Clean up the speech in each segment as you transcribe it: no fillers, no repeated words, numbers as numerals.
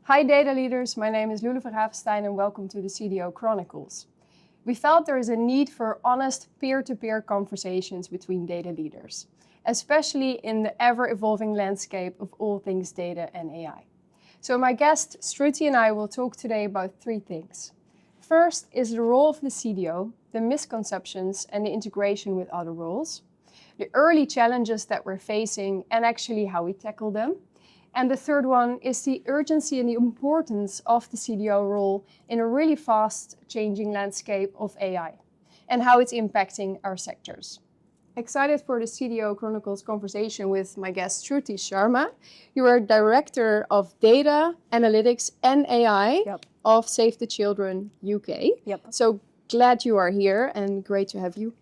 Hi data leaders, my name is Loulou from Ravensteijn and welcome to the CDO Chronicles. We felt there is a need for honest peer-to-peer conversations between data leaders, especially in the ever-evolving landscape of all things data and AI. So my guest, Shruti, and I will talk today about three things. First is the role of the CDO, the misconceptions and the integration with other roles, the early challenges that we're facing and actually how we tackle them. And the third one is the urgency and the importance of the CDO role in a really fast changing landscape of AI and how it's impacting our sectors. Excited for the CDO Chronicles conversation with my guest Shruti Sharma. You are Director of Data, Analytics and AI of Save the Children UK. So glad you are here and great to have you.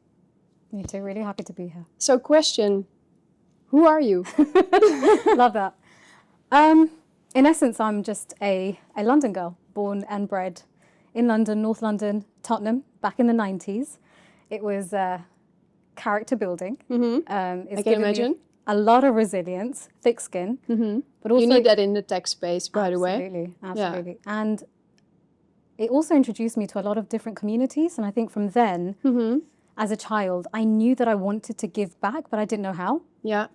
Me too, really happy to be here. So question, who are you? Love that. In essence, I'm just a London girl, born and bred in London, North London, Tottenham, back in the 90s. It was character building. I can imagine. A lot of resilience, thick skin. But also, you need that in the tech space, by the way. Absolutely. Yeah. And it also introduced me to a lot of different communities. And I think from then, as a child, I knew that I wanted to give back, but I didn't know how. Yeah.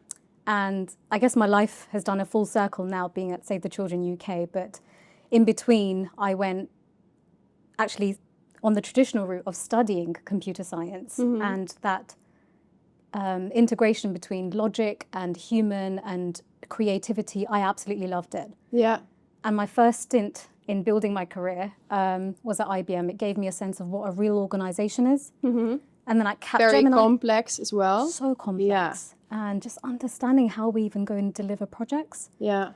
And I guess my life has done a full circle now being at Save the Children UK, but in between I went actually on the traditional route of studying computer science and that integration between logic and human and creativity, I absolutely loved it. Yeah. And my first stint in building my career was at IBM. It gave me a sense of what a real organization is. And then at Capgemini. Very complex as well. So complex. Yeah. And just understanding how we even go and deliver projects. Yeah.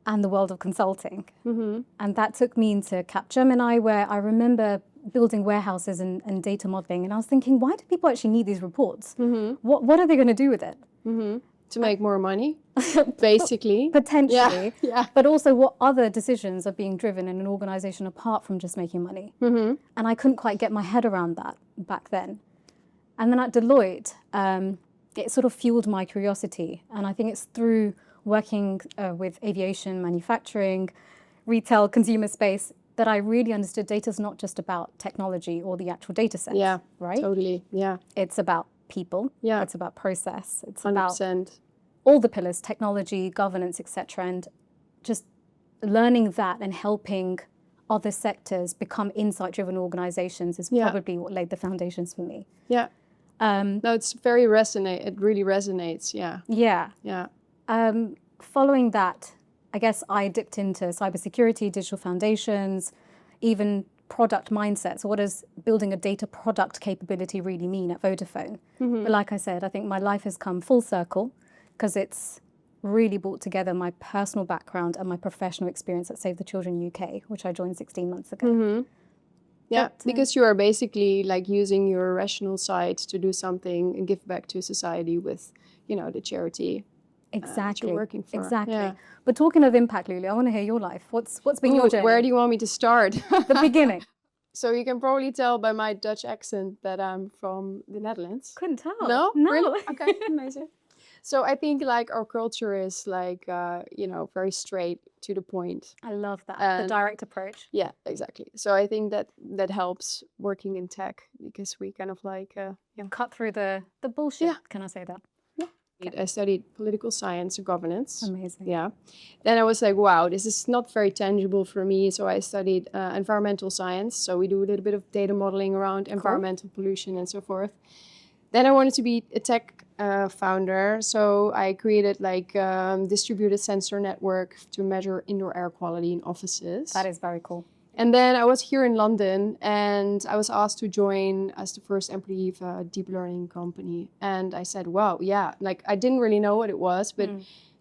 And the world of consulting. And that took me into Capgemini, where I remember building warehouses and data modeling. And I was thinking, why do people actually need these reports? What are they going to do with it? To make more money, basically. Potentially. Yeah. But also what other decisions are being driven in an organization apart from just making money? And I couldn't quite get my head around that back then. And then at Deloitte, it sort of fueled my curiosity. And I think it's through working with aviation, manufacturing, retail, consumer space, that I really understood data's not just about technology or the actual data sets. Yeah, right? Totally, yeah. It's about people. Yeah. It's about process. It's 100%. About all the pillars, technology, governance, etc. And just learning that and helping other sectors become insight-driven organizations is probably what laid the foundations for me. Yeah. No, it's very it really resonates, yeah. Yeah. Yeah. Following that, I guess I dipped into cybersecurity, digital foundations, even product mindsets. So what does building a data product capability really mean at Vodafone? But like I said, I think my life has come full circle because it's really brought together my personal background and my professional experience at Save the Children UK, which I joined 16 months ago. Yeah, because you are basically like using your rational side to do something and give back to society with, the charity that you're working for. Exactly. Yeah. But talking of impact, Loulou, I want to hear your life. What's been your journey? Where do you want me to start? The beginning. So you can probably tell by my Dutch accent that I'm from the Netherlands. Couldn't tell. No? No. Really? Okay, amazing. So I think like our culture is like, very straight to the point. I love that, the direct approach. Yeah, exactly. So I think that helps working in tech because we kind of like... cut through the bullshit, can I say that? Yeah. Okay. I studied political science and governance. Amazing. Yeah. Then I was like, wow, this is not very tangible for me. So I studied environmental science. So we do a little bit of data modeling around environmental pollution and so forth. Then I wanted to be a tech founder, so I created like distributed sensor network to measure indoor air quality in offices. That is very cool. And then I was here in London and I was asked to join as the first employee of a deep learning company. And I said, wow, yeah, like I didn't really know what it was, but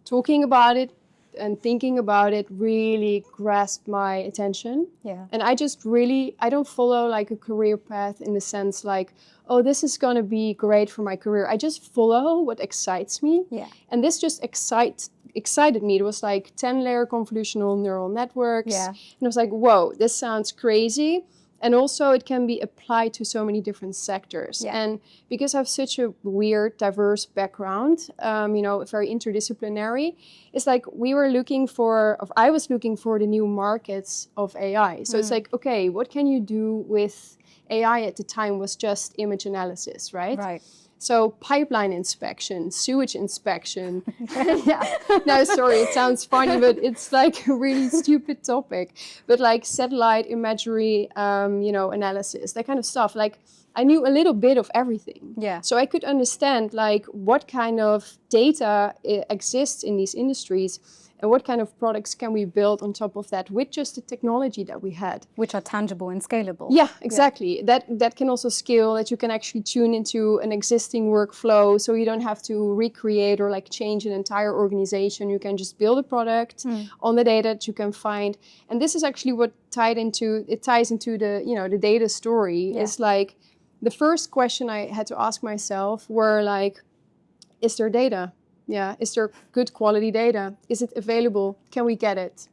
talking about it and thinking about it really grasped my attention. Yeah. And I don't follow like a career path in the sense like, oh, this is going to be great for my career. I just follow what excites me. Yeah. And this just excited me. It was like 10-layer convolutional neural networks. Yeah. And I was like, whoa, this sounds crazy. And also it can be applied to so many different sectors. Yeah. And because I have such a weird, diverse background, very interdisciplinary, it's like I was looking for the new markets of AI. So it's like, okay, what can you do with AI at the time was just image analysis, right? Right. So pipeline inspection, sewage inspection. Yeah. No, sorry, it sounds funny, but it's like a really stupid topic. But like satellite imagery, analysis, that kind of stuff. Like I knew a little bit of everything. Yeah. So I could understand like what kind of data exists in these industries and what kind of products can we build on top of that with just the technology that we had. Which are tangible and scalable. Yeah, exactly. Yeah. That can also scale, that you can actually tune into an existing workflow, so you don't have to recreate or like change an entire organization. You can just build a product on the data that you can find. And this is actually what ties into the data story. Yeah. It's like the first question I had to ask myself were like, is there data? Yeah, is there good quality data? Is it available? Can we get it?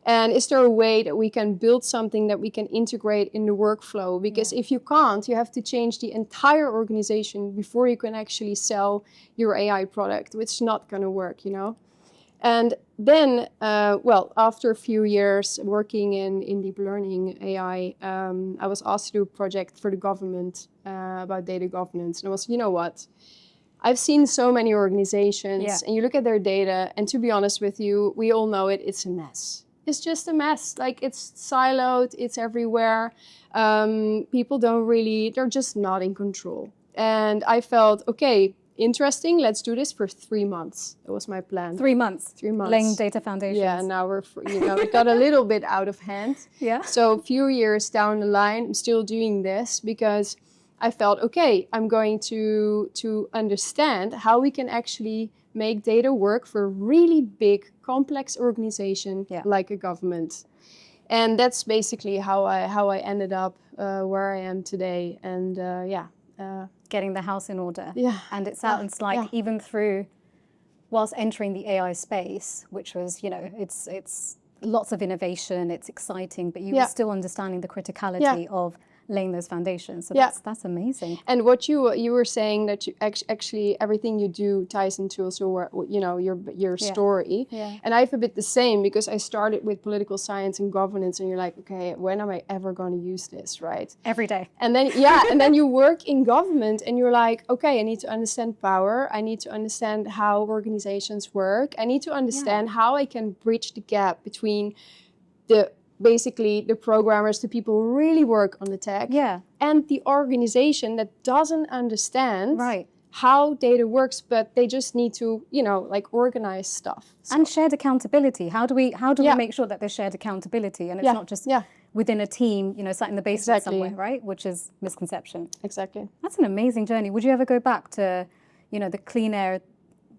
And is there a way that we can build something that we can integrate in the workflow? Because if you can't, you have to change the entire organization before you can actually sell your AI product, which is not going to work, And then, after a few years working in deep learning AI, I was asked to do a project for the government about data governance. And I was, you know what? I've seen so many organizations and you look at their data, and to be honest with you, we all know it's a mess. It's just a mess. Like it's siloed, it's everywhere. People they're just not in control. And I felt, okay, interesting, let's do this for 3 months. That was my plan. 3 months. 3 months. Laying data foundations. Yeah, now it got a little bit out of hand. Yeah. So a few years down the line, I'm still doing this because I felt, okay, I'm going to understand how we can actually make data work for a really big, complex organization like a government. And that's basically how I ended up where I am today. And getting the house in order. Yeah. And it sounds like even through, whilst entering the AI space, which was, it's lots of innovation, it's exciting, but you were still understanding the criticality of laying those foundations. So that's amazing. And what you were saying, that you actually everything you do ties into also your story. Yeah. And I have a bit the same, because I started with political science and governance, and you're like, okay, when am I ever going to use this, right? Every day. And then and then you work in government and you're like, okay, I need to understand power. I need to understand how organizations work. I need to understand how I can bridge the gap between basically the programmers, the people who really work on the tech, and the organization that doesn't understand how data works, but they just need to, organize stuff. So. And shared accountability. How do we make sure that there's shared accountability and it's not just within a team, sat in the basement somewhere, right? Which is misconception. Exactly. That's an amazing journey. Would you ever go back to, the clean air,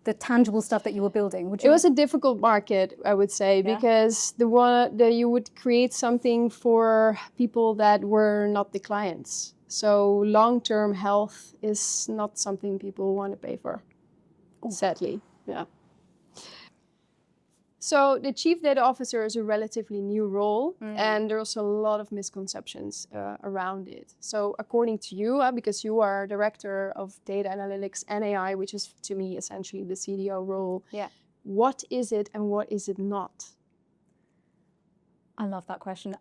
the tangible stuff that you were building? It was a difficult market, I would say, because you would create something for people that were not the clients. So long-term health is not something people want to pay for, sadly. Yeah. So the Chief Data Officer is a relatively new role, and there's a lot of misconceptions around it. So according to you, because you are Director of Data Analytics and AI, which is to me essentially the CDO role, what is it and what is it not? I love that question.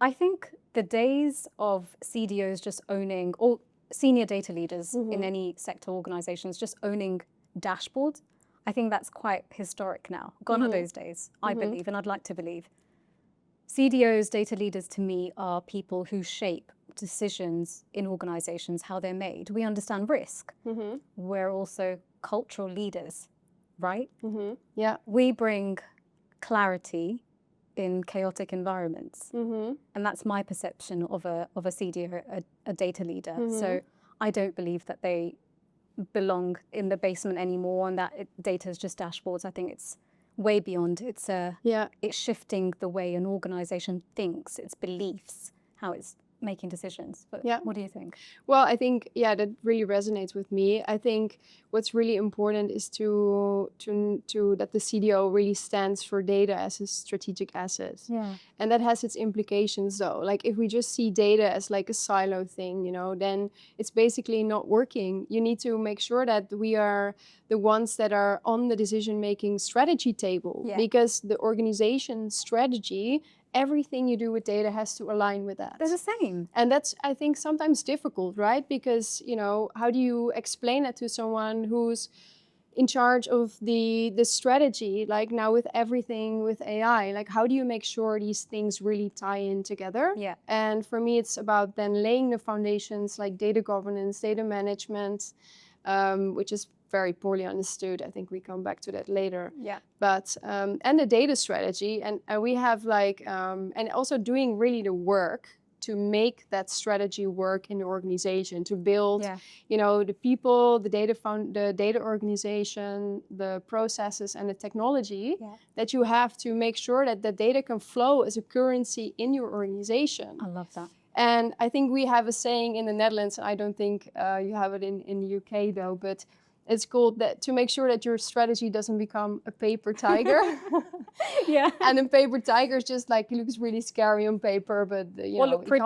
I think the days of CDOs just owning, or senior data leaders in any sector organizations just owning dashboards, I think that's quite historic now. Gone are those days, I believe, and I'd like to believe. CDOs, data leaders, to me, are people who shape decisions in organizations, how they're made. We understand risk. We're also cultural leaders, right? Yeah. We bring clarity in chaotic environments. And that's my perception of a CDO, a data leader. So I don't believe that they belong in the basement anymore and that data is just dashboards. I think it's way beyond. It's shifting the way an organization thinks, its beliefs, how it's making decisions. But Yeah. what do you think? Well, I think, yeah, that really resonates with me. I think what's really important is to that the CDO really stands for data as a strategic asset. Yeah. And that has its implications though. Like if we just see data as like a silo thing, you know, then it's basically not working. You need to make sure that we are the ones that are on the decision-making strategy table, Yeah. because the organization strategy, everything you do with data has to align with that. They're the same. And that's, I think, sometimes difficult, right? Because, you know, how do you explain that to someone who's in charge of the strategy, like now with everything with AI? Like, how do you make sure these things really tie in together? Yeah. And for me, it's about then laying the foundations like data governance, data management, which is very poorly understood. I think we come back to that later. Yeah. But and the data strategy, and we have like and also doing really the work to make that strategy work in the organization, to build, Yeah. you know, the people, the data organization, the processes, and the technology that you have to make sure that the data can flow as a currency in your organization. I love that. And I think we have a saying in the Netherlands, and I don't think you have it in the UK though, but it's called that to make sure that your strategy doesn't become a paper tiger. Yeah. And a paper tiger is just like, it looks really scary on paper, but you know, look pretty,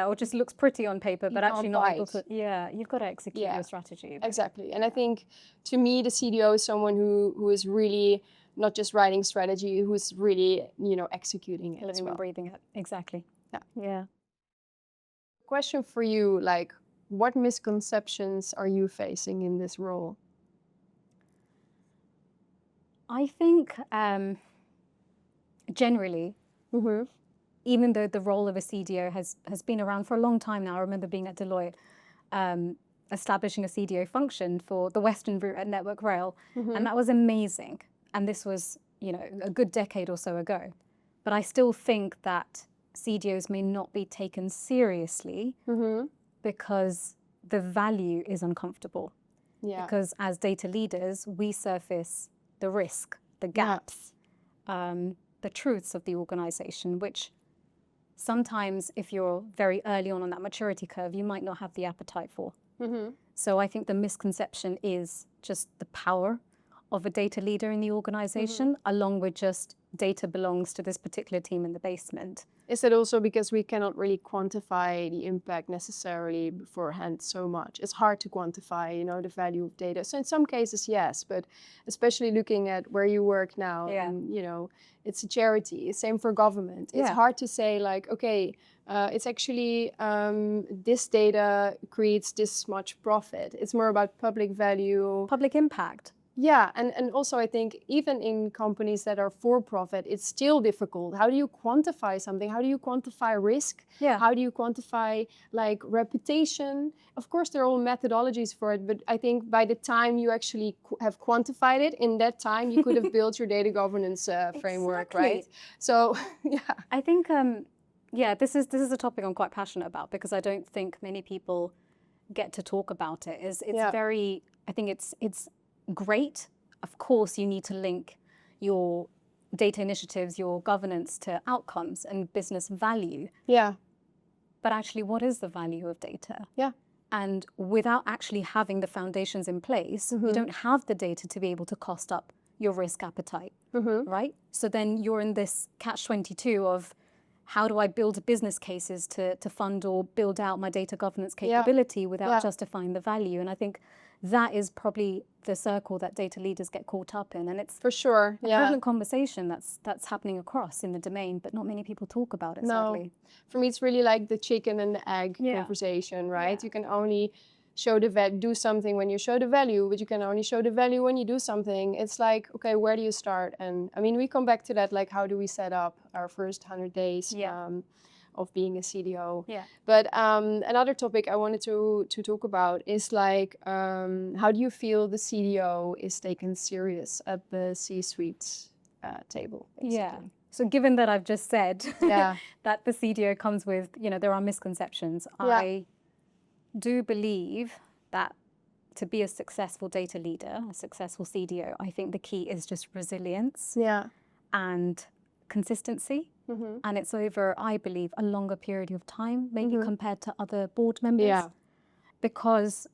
or just looks pretty on paper, but actually not able to. Yeah, you've got to execute your strategy. Exactly. And I think to me, the CDO is someone who is really not just writing strategy, who's really, you know, executing it. Living and breathing it. Exactly. Yeah. Yeah. Question for you, like, what misconceptions are you facing in this role? I think generally, even though the role of a CDO has been around for a long time now, I remember being at Deloitte, establishing a CDO function for the Western route at Network Rail, and that was amazing. And this was, you know, a good decade or so ago. But I still think that CDOs may not be taken seriously because the value is uncomfortable. Yeah. Because as data leaders, we surface the risk, the gaps, the truths of the organization, which sometimes if you're very early on that maturity curve, you might not have the appetite for. So I think the misconception is just the power of a data leader in the organization, along with just data belongs to this particular team in the basement. Is that also because we cannot really quantify the impact necessarily beforehand so much? It's hard to quantify, you know, the value of data. So in some cases, yes, but especially looking at where you work now, and, you know, it's a charity. Same for government. It's hard to say like, okay, it's actually this data creates this much profit. It's more about public value. Public impact. Yeah, and also I think even in companies that are for profit, it's still difficult. How do you quantify something? How do you quantify risk? Yeah. How do you quantify like reputation? Of course, there are all methodologies for it, but I think by the time you actually have quantified it, in that time you could have built your data governance framework, right? So, yeah. I think, yeah, this is a topic I'm quite passionate about because I don't think many people get to talk about it. It's very, I think it's great. Of course, you need to link your data initiatives, your governance to outcomes and business value. Yeah. But actually, what is the value of data? Yeah. And without actually having the foundations in place, you don't have the data to be able to cost up your risk appetite, right? So then you're in this catch-22 of how do I build business cases to fund or build out my data governance capability without justifying the value? And I think that is probably the circle that data leaders get caught up in. And it's for sure a prevalent conversation that's happening across in the domain, but not many people talk about it, sadly. For me, it's really like the chicken and the egg conversation, right? You can only show do something when you show the value, but you can only show the value when you do something. It's like, okay, where do you start? And I mean, we come back to that, like how do we set up our first 100 days of being a CDO? Yeah. But another topic I wanted to talk about is like, how do you feel the CDO is taken serious at the C-suite table? Basically? Yeah. So given that I've just said that the CDO comes with, you know, there are misconceptions, I do believe that to be a successful data leader, a successful CDO, I think the key is just resilience and consistency. And it's over, I believe, a longer period of time, maybe compared to other board members. Yeah. Because,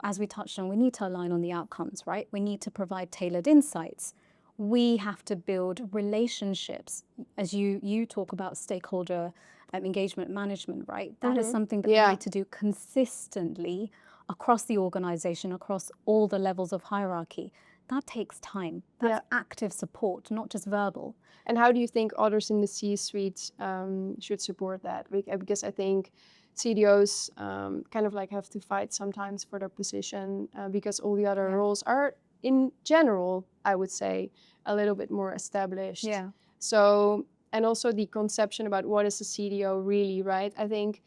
as we touched on, we need to align on the outcomes, right? We need to provide tailored insights. We have to build relationships. As you talk about stakeholder engagement management, right? That is something that we need to do consistently across the organization, across all the levels of hierarchy. That takes time. That's active support, not just verbal. And how do you think others in the C-suite should support that? Because I think CDOs kind of like have to fight sometimes for their position because all the other roles are, in general, I would say, a little bit more established. Yeah. So, and also the conception about what is a CDO really, right? I think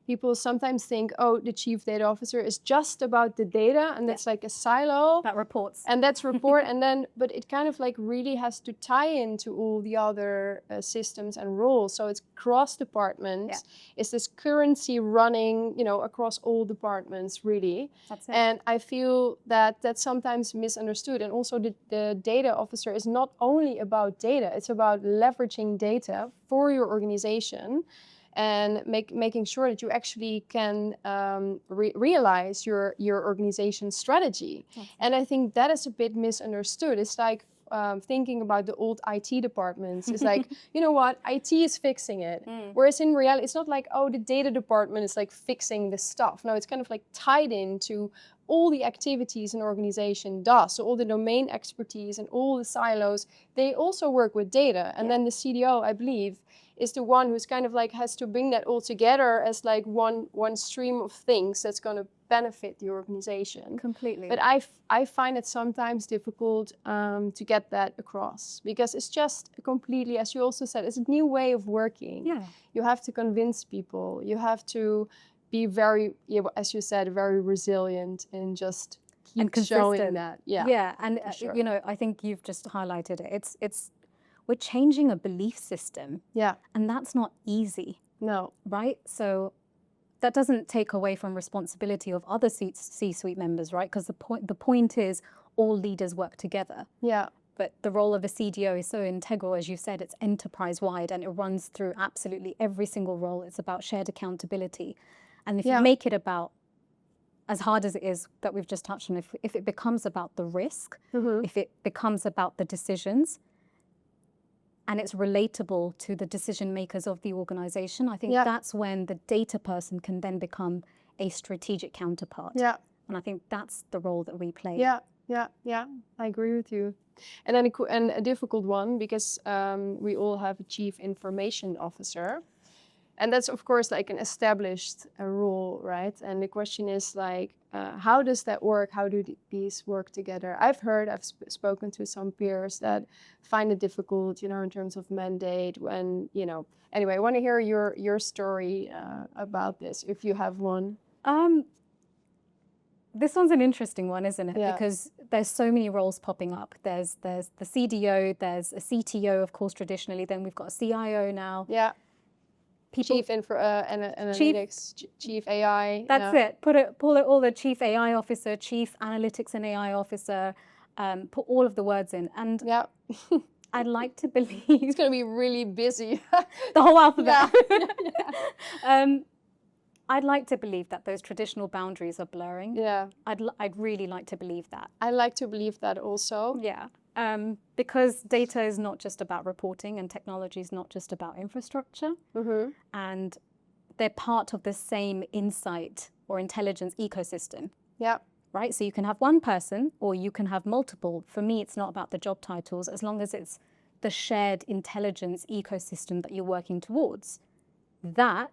people sometimes think, oh, the chief data officer is just about the data, and that's like a silo. That reports. And that's report, and then, but it kind of like really has to tie into all the other systems and roles. So it's cross departments. It's this currency running, you know, across all departments, really. That's it. And I feel that that's sometimes misunderstood. And also the data officer is not only about data, it's about leveraging data for your organization and making sure that you actually can realize your organization's strategy. And I think that is a bit misunderstood. It's like thinking about the old IT departments. It's like, you know what, IT is fixing it. Whereas in reality, it's not like, oh, the data department is like fixing the stuff. No, it's kind of like tied into all the activities an organization does. So all the domain expertise and all the silos, they also work with data. And then the CDO, I believe, is the one who's kind of like has to bring that all together as like one stream of things that's going to benefit the organization. Completely. But I find it sometimes difficult to get that across because it's just completely, as you also said, it's a new way of working. Yeah. You have to convince people. You have to be very, as you said, very resilient and just keep showing that. Yeah. Yeah. And sure. you know, I think you've just highlighted it. It's we're changing a belief system. Yeah. And that's not easy. No. Right? So that doesn't take away from responsibility of other C-suite members, right? Because the point is all leaders work together. Yeah. But the role of a CDO is so integral, as you said, it's enterprise-wide and it runs through absolutely every single role. It's about shared accountability. And if you make it about, as hard as it is that we've just touched on, if it becomes about the risk, if it becomes about the decisions, and it's relatable to the decision makers of the organization, I think that's when the data person can then become a strategic counterpart. Yeah. And I think that's the role that we play. Yeah, I agree with you. And then a difficult one because we all have a chief information officer. And that's, of course, like an established role, right? And the question is like, how does that work? How do these work together? I've spoken to some peers that find it difficult, you know, in terms of mandate when, you know, anyway, I want to hear your story about this, if you have one. This one's an interesting one, isn't it? Yeah. Because there's so many roles popping up. There's the CDO, there's a CTO, of course, traditionally. Then we've got a CIO now. Yeah. Chief Analytics, Chief AI. That's it. Pull it all the Chief AI Officer, Chief Analytics and AI Officer, put all of the words in. And I'd like to believe... It's going to be really busy. The whole alphabet. I'd like to believe that those traditional boundaries are blurring. Yeah. I'd really like to believe that. I like to believe that also. Yeah. Because data is not just about reporting and technology is not just about infrastructure. And they're part of the same insight or intelligence ecosystem. Yeah. Right? So you can have one person or you can have multiple. For me, it's not about the job titles as long as it's the shared intelligence ecosystem that you're working towards. That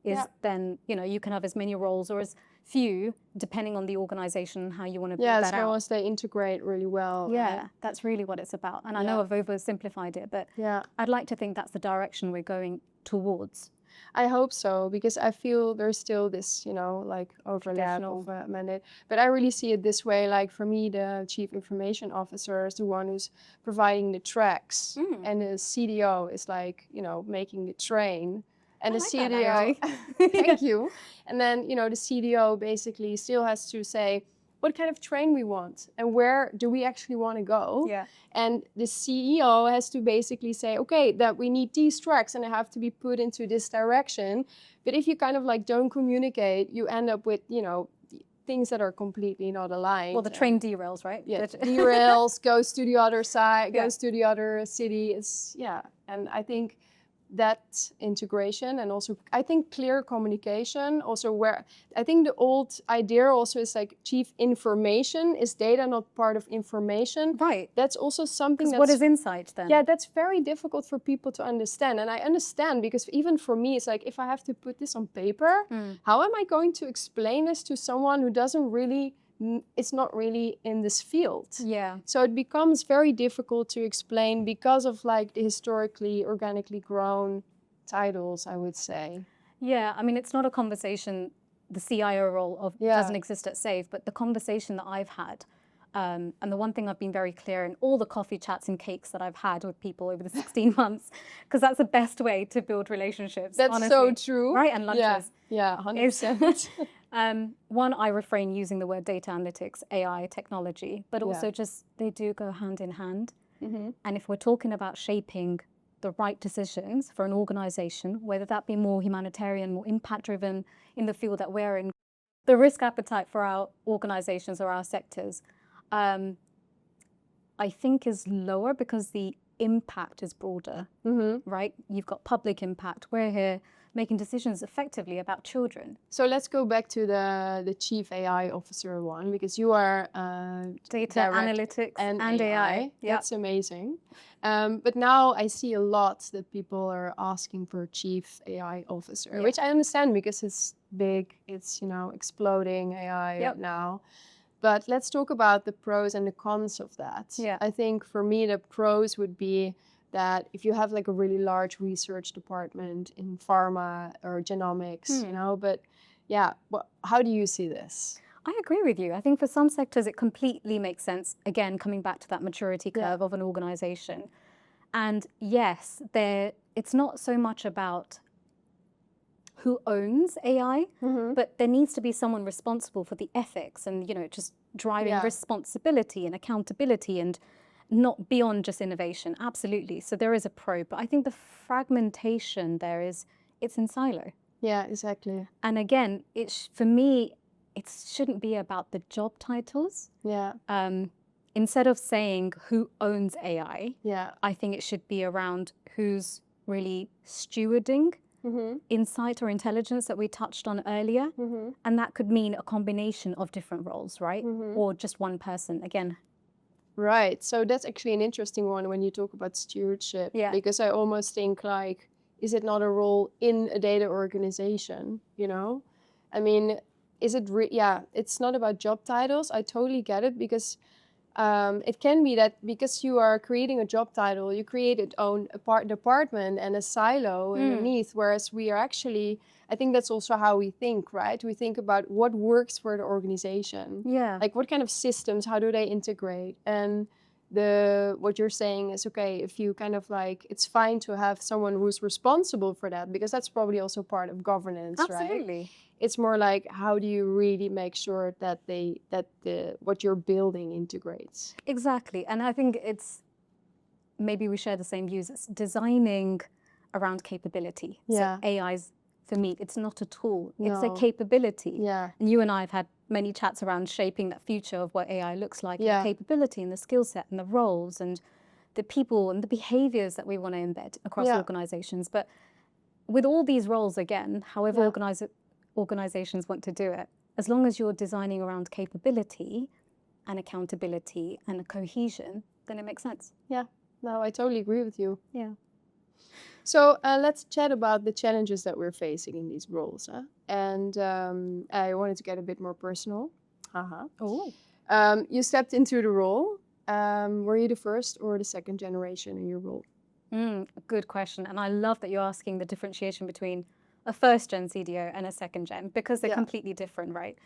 is then, you know, you can have as many roles or as few, depending on the organization and how you want to build that out. Yeah, as long as they integrate really well. Yeah, that's really what it's about. And I know I've oversimplified it, but I'd like to think that's the direction we're going towards. I hope so, because I feel there's still this, you know, like overlap of mandate. But I really see it this way, like for me, the Chief Information Officer is the one who's providing the tracks. And the CDO is like, you know, making the train. And the CDO, thank you. And then, you know, the CDO basically still has to say, what kind of train we want and where do we actually want to go. Yeah. And the CEO has to basically say, okay, that we need these tracks and they have to be put into this direction. But if you kind of like don't communicate, you end up with, you know, things that are completely not aligned. Well, the train derails, right? Yeah, derails, goes to the other side, goes to the other city. It's, and I think that integration and also I think clear communication also where I think the old idea also is like chief information is data not part of information. Right. That's also something that's... What is insight then? Yeah, that's very difficult for people to understand. And I understand because even for me, it's like if I have to put this on paper, how am I going to explain this to someone who doesn't really... it's not really in this field. Yeah. So it becomes very difficult to explain because of like the historically, organically grown titles, I would say. Yeah, I mean, it's not a conversation, the CIO role of doesn't exist at SAFE, but the conversation that I've had, and the one thing I've been very clear in all the coffee chats and cakes that I've had with people over the 16 months, because that's the best way to build relationships. That's honestly. so true. Right, and lunches. Yeah, 100%. One, I refrain using the word data analytics, AI, technology, but also just they do go hand in hand. And if we're talking about shaping the right decisions for an organization, whether that be more humanitarian, more impact-driven in the field that we're in, the risk appetite for our organizations or our sectors, I think is lower because the impact is broader, right? You've got public impact. We're here making decisions effectively about children. So let's go back to the Chief AI Officer one, because you are data analytics and AI. That's amazing. But now I see a lot that people are asking for Chief AI Officer, which I understand because it's big, it's, you know, exploding AI right now. But let's talk about the pros and the cons of that. I think for me, the pros would be that if you have like a really large research department in pharma or genomics, you know, but how do you see this? I agree with you. I think for some sectors, it completely makes sense. Again, coming back to that maturity curve of an organization. And yes, it's not so much about who owns AI, but there needs to be someone responsible for the ethics and, you know, just driving responsibility and accountability and not beyond just innovation. Absolutely. So there is a pro, but I think the fragmentation there is, it's in silo. Yeah, exactly. And again, for me, it shouldn't be about the job titles. Yeah. Instead of saying who owns AI, I think it should be around who's really stewarding insight or intelligence that we touched on earlier. And that could mean a combination of different roles, right? Or just one person, again. Right. So that's actually an interesting one when you talk about stewardship. Because I almost think like, is it not a role in a data organization, you know? I mean, is it, it's not about job titles. I totally get it because it can be that because you are creating a job title, you create its own department and a silo underneath, whereas we are actually, I think that's also how we think, right? We think about what works for the organization. Like what kind of systems, how do they integrate? And what you're saying is, okay, if you kind of like, it's fine to have someone who's responsible for that, because that's probably also part of governance, right? Absolutely. It's more like, how do you really make sure that what you're building integrates? Exactly. And I think maybe we share the same views. It's designing around capability. So AI's, for me, it's not a tool. It's a capability. And you and I have had many chats around shaping that future of what AI looks like, and the capability and the skill set and the roles and the people and the behaviors that we want to embed across organizations. But with all these roles, again, however organizations want to do it, as long as you're designing around capability and accountability and a cohesion, then it makes sense. Yeah, no, I totally agree with you. So let's chat about the challenges that we're facing in these roles. And I wanted to get a bit more personal. You stepped into the role. Were you the first or the second generation in your role? Good question. And I love that you're asking the differentiation between a first-gen CDO and a second-gen, because they're completely different, right?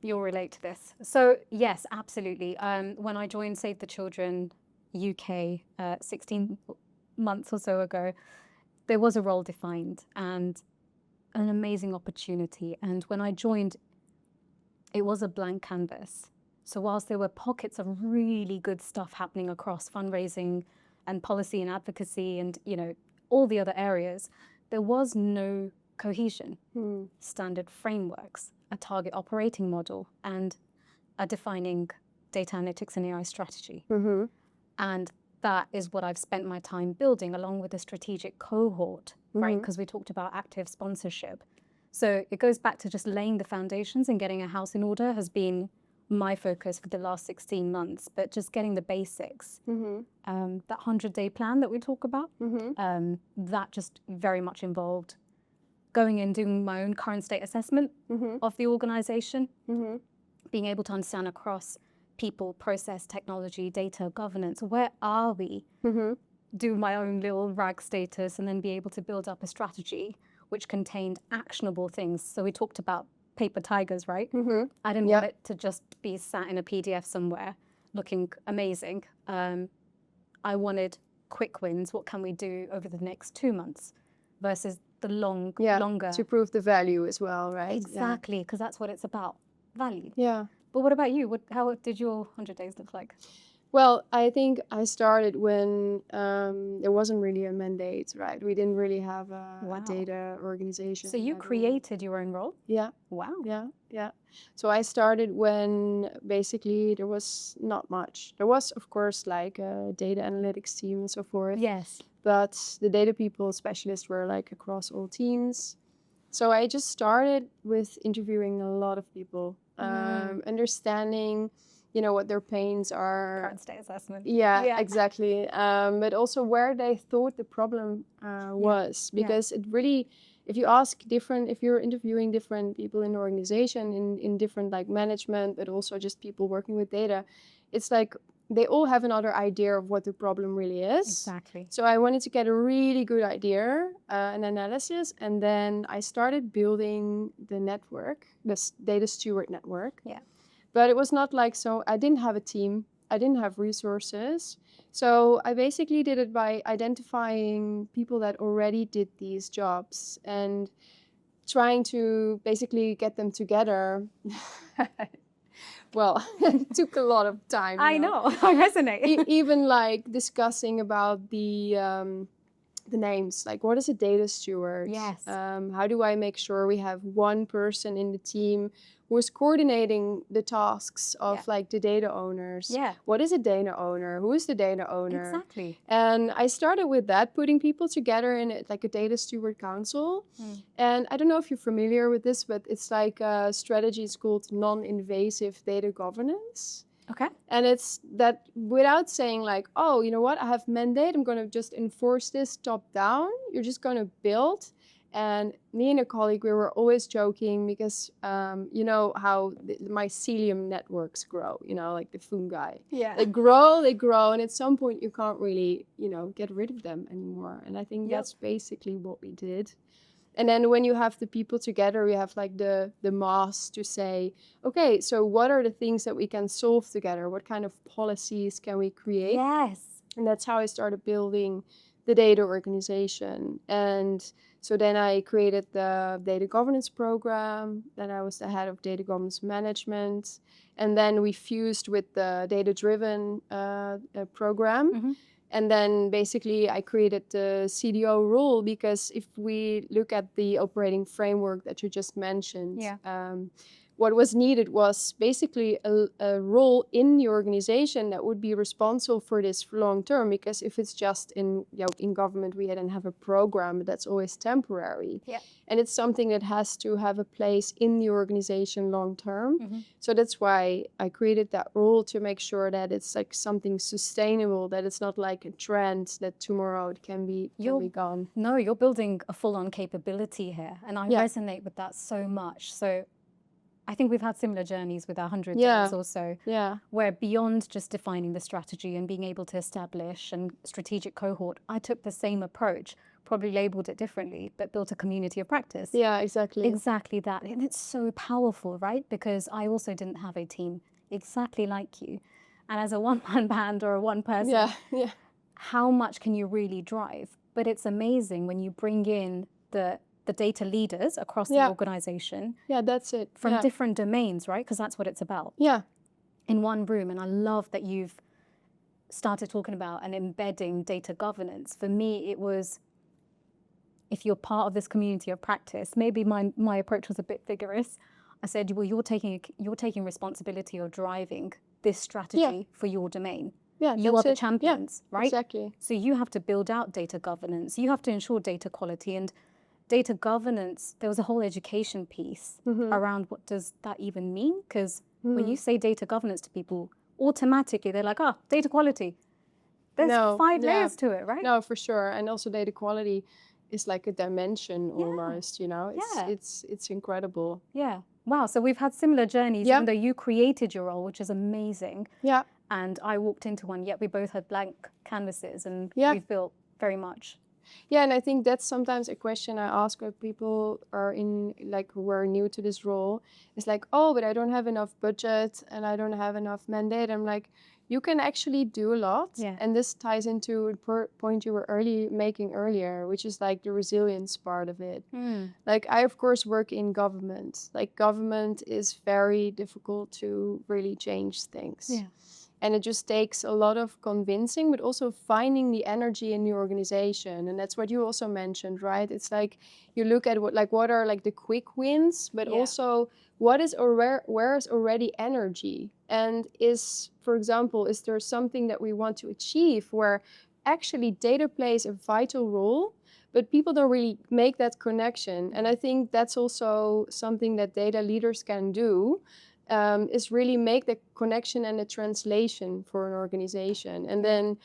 You'll relate to this. So yes, absolutely. When I joined Save the Children UK 16 months or so ago, there was a role defined and an amazing opportunity. And when I joined, it was a blank canvas. So whilst there were pockets of really good stuff happening across fundraising and policy and advocacy and, all the other areas, there was no cohesion, standard frameworks, a target operating model, and a defining data analytics and AI strategy. And that is what I've spent my time building, along with a strategic cohort, right? Because we talked about active sponsorship. So it goes back to just laying the foundations and getting a house in order has been my focus for the last 16 months, but just getting the basics. That 100-day plan that we talk about, that just very much involved going in, doing my own current state assessment of the organization, being able to understand across people, process, technology, data, governance, where are we? Do my own little rag status and then be able to build up a strategy which contained actionable things. So we talked about paper tigers, right? I didn't want it to just be sat in a PDF somewhere looking amazing. I wanted quick wins. What can we do over the next 2 months versus the longer? To prove the value as well, right? Exactly, because that's what it's about, value. Yeah. But what about you? How did your 100 days look like? Well, I think I started when there wasn't really a mandate, right? We didn't really have a data organization. So you created your own role? Yeah. Wow. Yeah. So I started when basically there was not much. There was, of course, like a data analytics team and so forth. Yes. But the data people specialists were like across all teams. So I just started with interviewing a lot of people, understanding what their pains are. Current state assessment. Yeah, exactly. But also where they thought the problem was. Because it really, if you're interviewing different people in the organization, in different like management, but also just people working with data, it's like they all have another idea of what the problem really is. Exactly. So I wanted to get a really good idea, an analysis, and then I started building the network, this data steward network. Yeah. But it was not like, so I didn't have a team, I didn't have resources. So I basically did it by identifying people that already did these jobs and trying to basically get them together. Well, it took a lot of time. I know, I resonate. Even like discussing about the names, like what is a data steward? Yes. How do I make sure we have one person in the team who is coordinating the tasks of like the data owners? Yeah. What is a data owner? Who is the data owner? Exactly. And I started with that, putting people together in like a data steward council. And I don't know if you're familiar with this, but it's like a strategy is called non-invasive data governance. Okay. And it's that without saying like, oh, you know what, I have mandate, I'm going to just enforce this top down. You're just going to build. And me and a colleague, we were always joking because you know how the mycelium networks grow, like the fungi. Yeah. They grow, and at some point you can't really, get rid of them anymore. And I think that's basically what we did. And then when you have the people together, we have like the mass to say, okay, so what are the things that we can solve together? What kind of policies can we create? Yes. And that's how I started building the data organization. And so then I created the data governance program. Then I was the head of data governance management. And then we fused with the data-driven program. And then basically I created the CDO role because if we look at the operating framework that you just mentioned, what was needed was basically a role in the organization that would be responsible for this for long term. Because if it's just in government, we didn't have a program, but that's always temporary. Yeah. And it's something that has to have a place in the organization long term. So that's why I created that role, to make sure that it's like something sustainable, that it's not like a trend that tomorrow it can be gone. No, you're building a full-on capability here. And I resonate with that so much. So I think we've had similar journeys with our 100 days or so, where beyond just defining the strategy and being able to establish a strategic cohort, I took the same approach, probably labeled it differently, but built a community of practice. Yeah, exactly. Exactly that. And it's so powerful, right? Because I also didn't have a team exactly like you. And as a one-man band or a one person, how much can you really drive? But it's amazing when you bring in the data leaders across the organization. Yeah, that's it. From different domains, right? Because that's what it's about. Yeah. in one room. And I love that you've started talking about and embedding data governance. For me, it was, if you're part of this community of practice, maybe my approach was a bit vigorous. I said, well, you're taking responsibility of driving this strategy for your domain. Yeah, you are the champions, right? Exactly. So you have to build out data governance. You have to ensure data quality and data governance. There was a whole education piece around what does that even mean? Because when you say data governance to people, automatically they're like, oh, data quality. There's 5 layers to it, right? No, for sure. And also data quality is like a dimension almost, you know. It's incredible. Yeah. Wow. So we've had similar journeys, even though you created your role, which is amazing. Yeah. And I walked into one, yet we both had blank canvases and we've built very much. Yeah, and I think that's sometimes a question I ask when people are in, like, who are new to this role. It's like, oh, but I don't have enough budget and I don't have enough mandate. I'm like, you can actually do a lot. Yeah. And this ties into a point you were making earlier, which is like the resilience part of it. Like, I, of course, work in government. Like, government is very difficult to really change things. Yeah. And it just takes a lot of convincing, but also finding the energy in the organization. And that's what you also mentioned, right? It's like you look at what are like the quick wins, but also what is where is already energy? And is, for example, is there something that we want to achieve where actually data plays a vital role, but people don't really make that connection? And I think that's also something that data leaders can do. Is really make the connection and the translation for an organization. And then,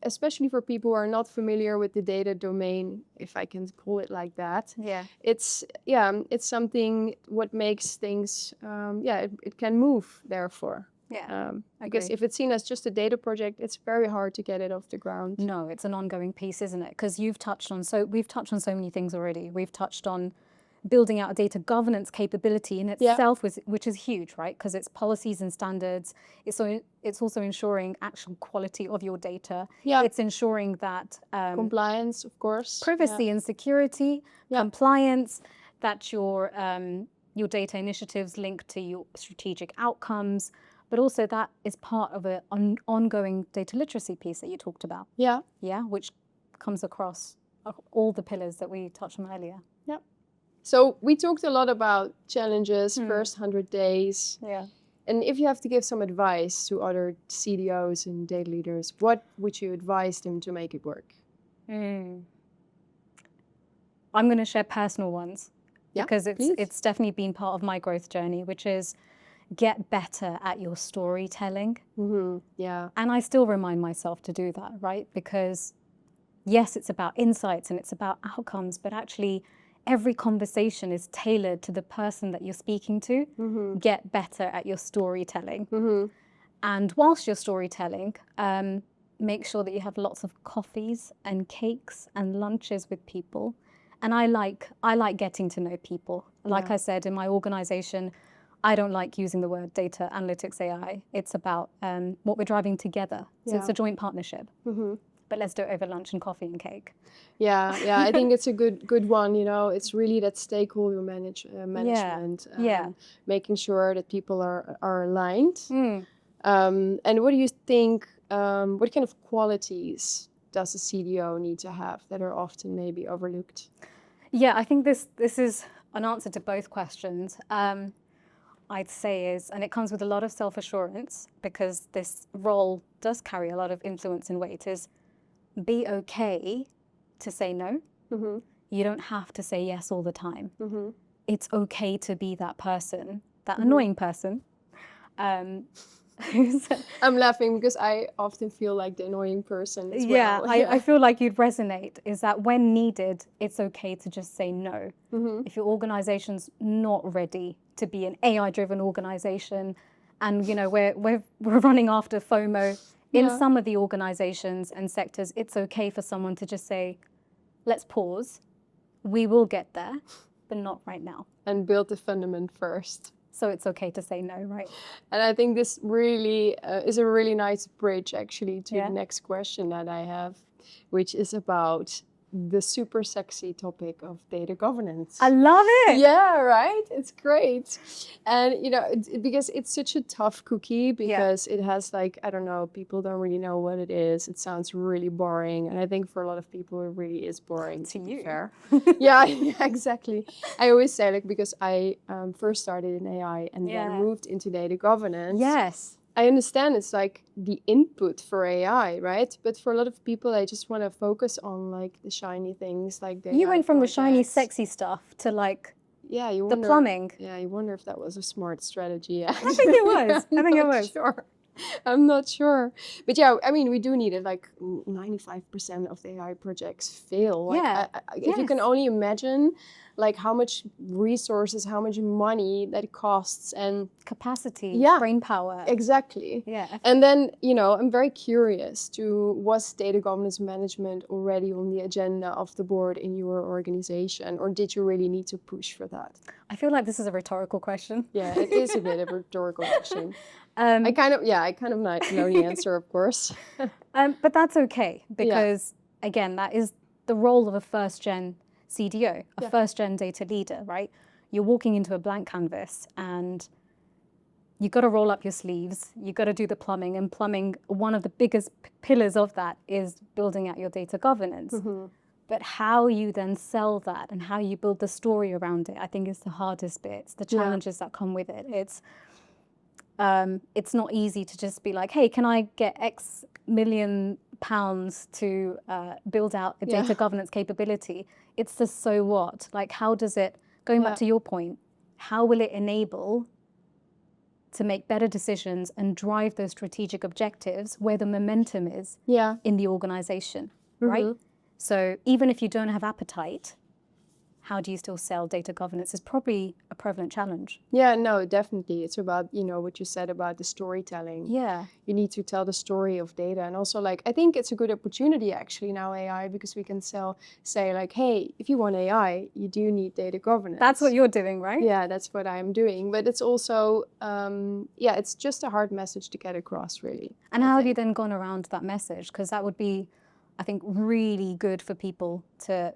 especially for people who are not familiar with the data domain, if I can call it like that. Yeah. It's something what makes things, it can move, therefore. Yeah. Because if it's seen as just a data project, it's very hard to get it off the ground. No, it's an ongoing piece, isn't it? Because we've touched on so many things already. We've touched on building out a data governance capability in itself, which is huge, right? Because it's policies and standards. It's also ensuring actual quality of your data. Yeah. It's ensuring that compliance, of course, privacy and security, compliance, that your data initiatives link to your strategic outcomes, but also that is part of an ongoing data literacy piece that you talked about. Yeah. Yeah, which comes across all the pillars that we touched on earlier. Yeah. So we talked a lot about challenges, first 100 days. Yeah. And if you have to give some advice to other CDOs and data leaders, what would you advise them to make it work? I'm going to share personal ones because it's definitely been part of my growth journey, which is get better at your storytelling. Yeah. And I still remind myself to do that, right? Because yes, it's about insights and it's about outcomes, but actually every conversation is tailored to the person that you're speaking to. Get better at your storytelling. And whilst you're storytelling, make sure that you have lots of coffees and cakes and lunches with people. And I like getting to know people. Like I said, in my organization, I don't like using the word data analytics AI. It's about what we're driving together. So it's a joint partnership. But let's do it over lunch and coffee and cake. Yeah, I think it's a good one. You know, it's really that stakeholder management. Making sure that people are aligned. And what do you think? What kind of qualities does a CDO need to have that are often maybe overlooked? Yeah, I think this is an answer to both questions. I'd say and it comes with a lot of self-assurance because this role does carry a lot of influence and weight, is be okay to say no. You don't have to say yes all the time. It's okay to be that person, that annoying person. I'm laughing because I often feel like the annoying person as well. Yeah, I feel like you'd resonate, is that when needed, it's okay to just say no. If your organization's not ready to be an AI-driven organization and, you know, we're running after FOMO, in some of the organizations and sectors, it's okay for someone to just say, let's pause. We will get there, but not right now. And build the fundament first. So it's okay to say no, right? And I think this really is a really nice bridge, actually, to the next question that I have, which is about the super sexy topic of data governance. I love it. Yeah, right? It's great. And, because it's such a tough cookie, because it has like, I don't know, people don't really know what it is. It sounds really boring. And I think for a lot of people, it really is boring, to be fair. Yeah, exactly. I always say, like, because I first started in AI and then moved into data governance. Yes. I understand it's like the input for AI, right? But for a lot of people, I just want to focus on like the shiny things, like the You AI went from projects. the shiny, sexy stuff to like you the wonder, plumbing. Yeah, you wonder if that was a smart strategy. Actually. I think it was. I think it was. Sure. I'm not sure. But yeah, I mean, we do need it. Like 95% of the AI projects fail. Like, if you can only imagine like how much resources, how much money that costs, and capacity, brain power. Exactly. Yeah. And then, I'm very curious was data governance management already on the agenda of the board in your organization, or did you really need to push for that? I feel like this is a rhetorical question. Yeah, it is a bit of a rhetorical question. I kind of know the answer, of course. But that's okay, because again, that is the role of a first-gen CDO, a first-gen data leader, right? You're walking into a blank canvas and you've got to roll up your sleeves. You've got to do the plumbing, and plumbing, one of the biggest pillars of that is building out your data governance. Mm-hmm. But how you then sell that and how you build the story around it, I think is the hardest bit. It's the challenges that come with it. It's not easy to just be like, hey, can I get X million pounds to build out a data governance capability? It's the so what? Like, how does it, going back to your point, how will it enable to make better decisions and drive those strategic objectives where the momentum is in the organization, right? So even if you don't have appetite, how do you still sell data governance is probably a prevalent challenge. Yeah, no, definitely. It's about, what you said about the storytelling. Yeah. You need to tell the story of data. And also, like, I think it's a good opportunity, actually, now AI, because we can say, like, hey, if you want AI, you do need data governance. That's what you're doing, right? Yeah, that's what I'm doing. But it's also, it's just a hard message to get across, really. And how have you then gone around that message? Because that would be, I think, really good for people to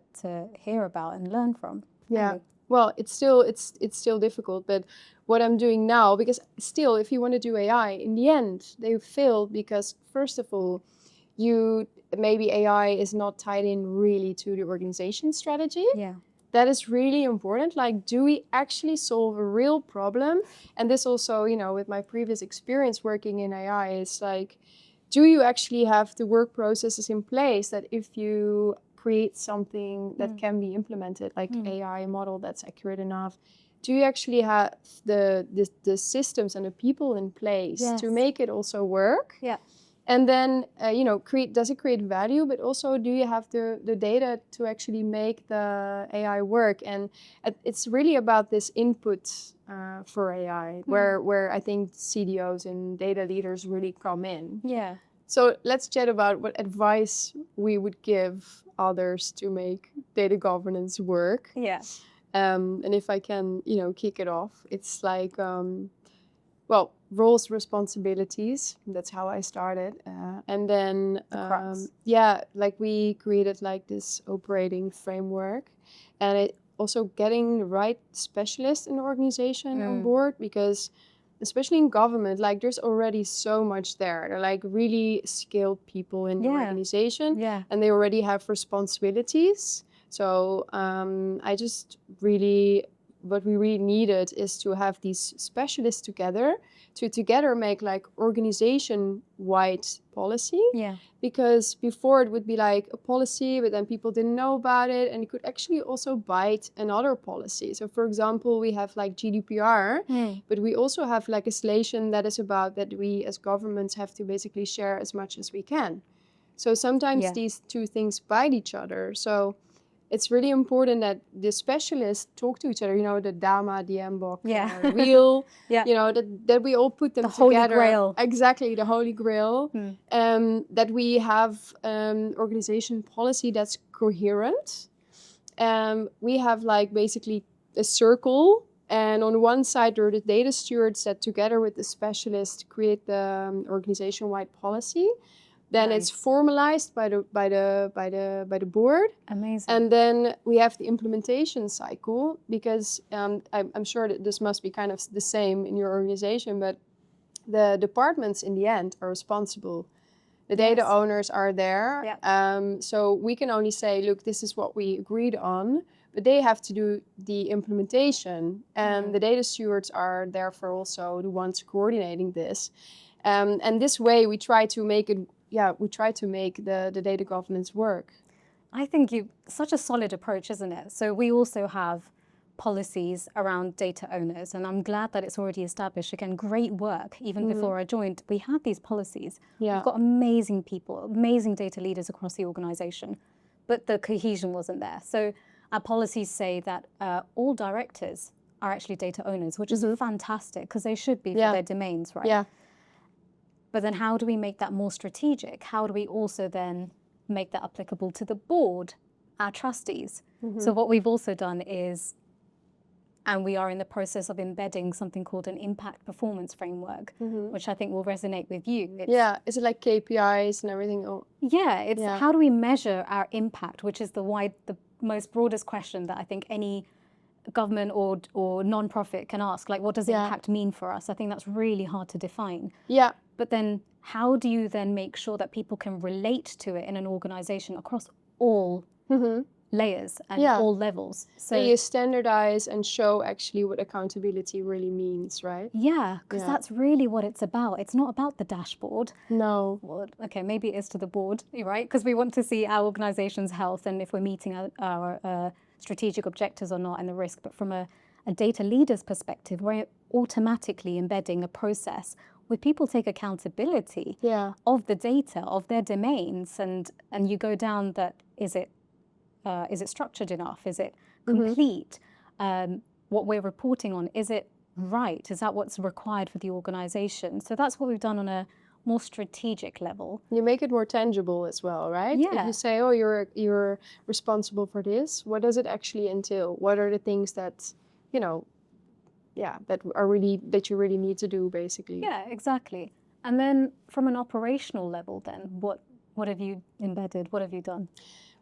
hear about and learn from. Yeah. Really. Well, it's still difficult, but what I'm doing now, because still, if you want to do AI, in the end, they fail because, first of all, maybe AI is not tied in really to the organization strategy. Yeah. That is really important. Like, do we actually solve a real problem? And this also, with my previous experience working in AI, is like, do you actually have the work processes in place that if you create something that can be implemented, like AI model that's accurate enough, do you actually have the systems and the people in place to make it also work? Yeah. And then, does it create value? But also, do you have the data to actually make the AI work? And it's really about this input for AI, where I think CDOs and data leaders really come in. Yeah. So let's chat about what advice we would give others to make data governance work. Yeah. And if I can, kick it off, it's like, roles, responsibilities. That's how I started. And then, we created like this operating framework, and it also getting the right specialist in the organization on board, because especially in government, like there's already so much there. They're like really skilled people in the organization, and they already have responsibilities. So what we really needed is to have these specialists together to make like organization-wide policy. Yeah. Because before it would be like a policy, but then people didn't know about it, and it could actually also bite another policy. So for example, we have like GDPR, but we also have legislation that is about that we as governments have to basically share as much as we can. So sometimes these two things bite each other. So it's really important that the specialists talk to each other, the DAMA, the MBOK, wheel, that we all put them the together. Holy Grail. Exactly, the Holy Grail. That we have organization policy that's coherent. We have like basically a circle, and on one side there are the data stewards that together with the specialists create the organization-wide policy. Then it's formalized by the board. Amazing. And then we have the implementation cycle, because I'm sure that this must be kind of the same in your organization, but the departments in the end are responsible. The data owners are there. Yeah. So we can only say, look, this is what we agreed on, but they have to do the implementation. And the data stewards are therefore also the ones coordinating this. And this way we try to make it, the data governance work. I think such a solid approach, isn't it? So we also have policies around data owners, and I'm glad that it's already established. Again, great work. Even before I joined, we had these policies. Yeah. We've got amazing people, amazing data leaders across the organization, but the cohesion wasn't there. So our policies say that all directors are actually data owners, which is fantastic, because they should be for their domains, right? Yeah. But then how do we make that more strategic? How do we also then make that applicable to the board, our trustees? So what we've also done is, and we are in the process of embedding something called an impact performance framework, which I think will resonate with you. Is it like KPIs and everything? It's how do we measure our impact, which is the most broadest question that I think any government or non-profit can ask. Like, what does impact mean for us? I think that's really hard to define. Yeah. But then how do you then make sure that people can relate to it in an organization across all layers and all levels? So you standardize and show actually what accountability really means, right? Yeah, because that's really what it's about. It's not about the dashboard. No. Well, okay, maybe it is to the board, right? Because we want to see our organization's health and if we're meeting our strategic objectives or not and the risk. But from a data leader's perspective, we're automatically embedding a process where people take accountability of the data, of their domains, and you go down that, is it structured enough? Is it complete? What we're reporting on, is it right? Is that what's required for the organization? So that's what we've done on a more strategic level. You make it more tangible as well, right? Yeah. If you say, oh, you're responsible for this, what does it actually entail? What are the things that, that you really need to do, basically? Yeah, exactly. And then from an operational level, then what have you embedded? What have you done?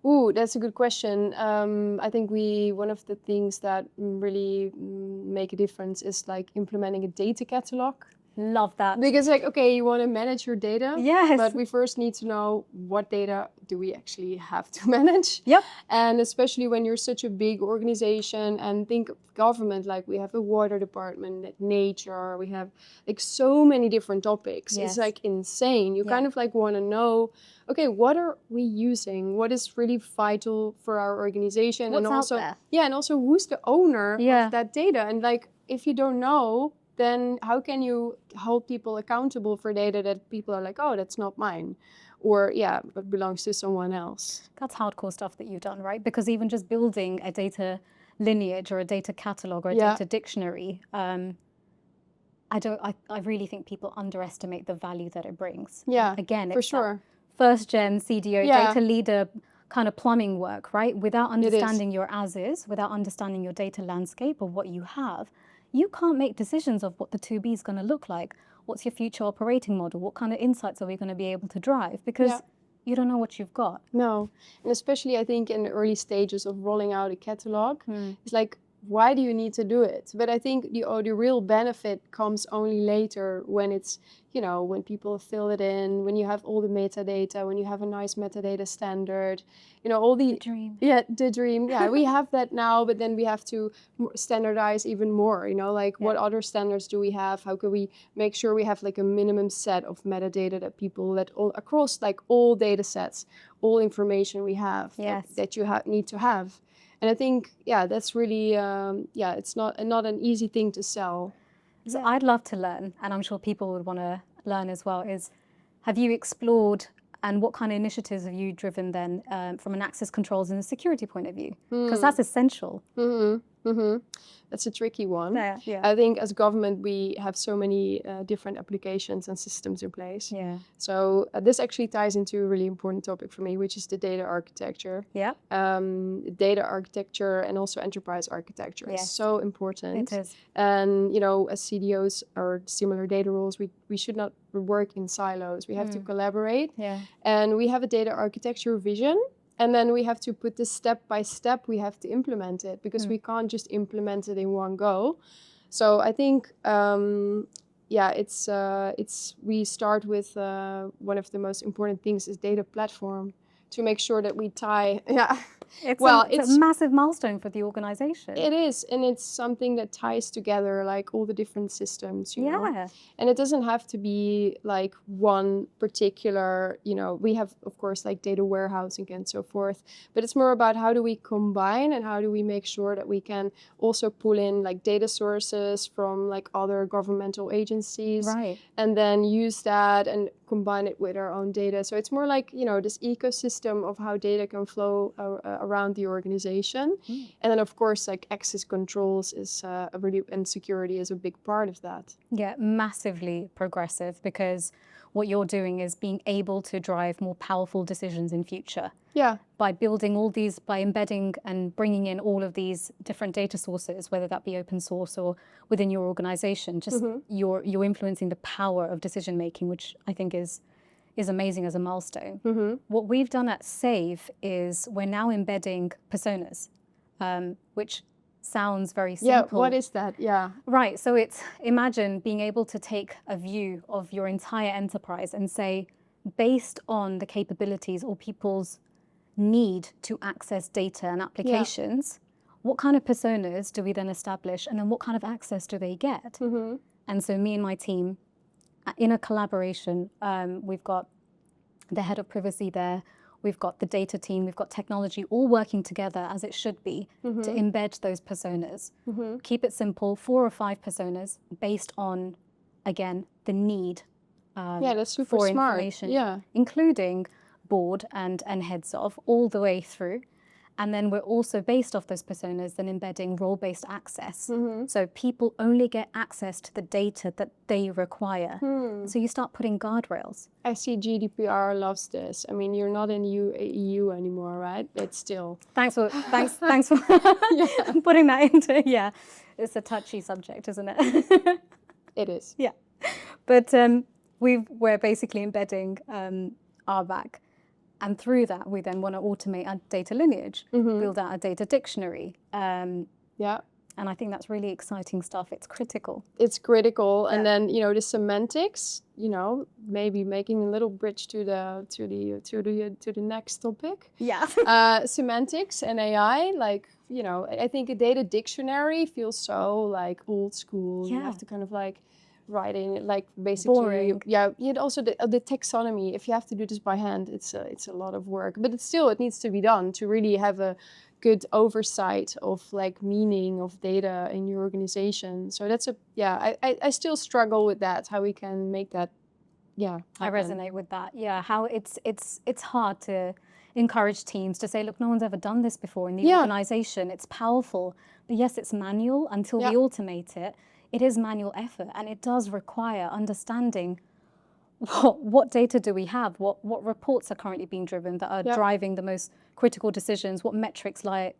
Ooh, that's a good question. I think one of the things that really make a difference is like implementing a data catalog. Love that. Because you want to manage your data. Yes. But we first need to know what data do we actually have to manage. Yep. And especially when you're such a big organization, and think of government, like we have a water department, nature, we have like so many different topics. Yes. It's like insane. You kind of like want to know, okay, what are we using? What is really vital for our organization? What's and also, out there? Yeah, and also who's the owner of that data? And like, if you don't know, then how can you hold people accountable for data that people are like, oh, that's not mine, or it belongs to someone else? That's hardcore stuff that you've done, right? Because even just building a data lineage or a data catalog or a data dictionary, I really think people underestimate the value that it brings. Yeah, again, for it's sure. First gen CDO data leader kind of plumbing work, right? Without understanding your as-is, without understanding your data landscape of what you have, you can't make decisions of what the 2B is going to look like. What's your future operating model? What kind of insights are we going to be able to drive? Because you don't know what you've got. No, and especially I think in the early stages of rolling out a catalog, it's like, why do you need to do it? But I think the real benefit comes only later, when it's, when people fill it in, when you have all the metadata, when you have a nice metadata standard, all the dream. Yeah, the dream. Yeah, we have that now, but then we have to standardize even more, what other standards do we have? How can we make sure we have like a minimum set of metadata that people across like all data sets, all information we have that you need to have. And I think, that's really, it's not an easy thing to sell. So I'd love to learn, and I'm sure people would want to learn as well, have you explored and what kind of initiatives have you driven then from an access controls and a security point of view? Because that's essential. That's a tricky one. Yeah. I think as government, we have so many different applications and systems in place. Yeah. So this actually ties into a really important topic for me, which is the data architecture. Yeah. Data architecture and also enterprise architecture is so important. It is. And, you know, as CDOs or similar data roles, we should not work in silos. We have to collaborate. Yeah. And we have a data architecture vision. And then we have to put this step by step, we have to implement it because we can't just implement it in one go. So I think, we start with one of the most important things is data platform to make sure that we tie, It's a massive milestone for the organization. It is, and it's something that ties together like all the different systems, you know. And it doesn't have to be like one particular, you know, we have, of course, like data warehousing and so forth, but it's more about how do we combine and how do we make sure that we can also pull in like data sources from like other governmental agencies, and then use that and combine it with our own data. So it's more like, you know, this ecosystem of how data can flow around the organization. And then of course, like access controls is and security is a big part of that. Yeah, massively progressive, because what you're doing is being able to drive more powerful decisions in future. Yeah. By building all these, by embedding and bringing in all of these different data sources, whether that be open source or within your organization, just you're influencing the power of decision making, which I think is amazing as a milestone. What we've done at Save is we're now embedding personas, which sounds very simple. Yeah, what is that? Yeah. Right, so it's, imagine being able to take a view of your entire enterprise and say, based on the capabilities or people's need to access data and applications, what kind of personas do we then establish, and then what kind of access do they get? And so me and my team, in a collaboration, we've got the head of privacy there, we've got the data team, we've got technology, all working together as it should be to embed those personas. Keep it simple, 4 or 5 personas based on, again, the need that's super for smart. information, including board and heads of all the way through. And then we're also, based off those personas, then embedding role-based access. So people only get access to the data that they require. So you start putting guardrails. I see GDPR loves this. I mean, you're not in EU anymore, right? It's still... Thanks for putting that into, it's a touchy subject, isn't it? It is. Yeah. But we're basically embedding RBAC. And through that, we then want to automate our data lineage, build out a data dictionary. And I think that's really exciting stuff. It's critical. It's critical. And then, you know, the semantics, you know, maybe making a little bridge to the next topic. Semantics and AI, like, you know, I think a data dictionary feels so like old school. You have to kind of like writing, like basically, boring. Also the taxonomy. If you have to do this by hand, it's a lot of work. But it needs to be done to really have a good oversight of like meaning of data in your organization. So that's I still struggle with that. How we can make that. Happen. I resonate with that. Yeah, how it's hard to encourage teams to say, look, no one's ever done this before in the organization. It's powerful, but yes, it's manual until we automate it. It is manual effort, and it does require understanding what data do we have, what reports are currently being driven that are driving the most critical decisions, what metrics lie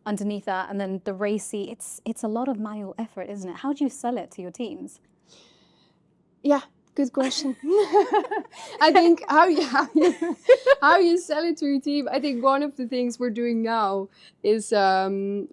underneath that, and then the RACI. It's a lot of manual effort, isn't it? How do you sell it to your teams? Yeah. Good question. I think how you sell it to your team. I think one of the things we're doing now is pilots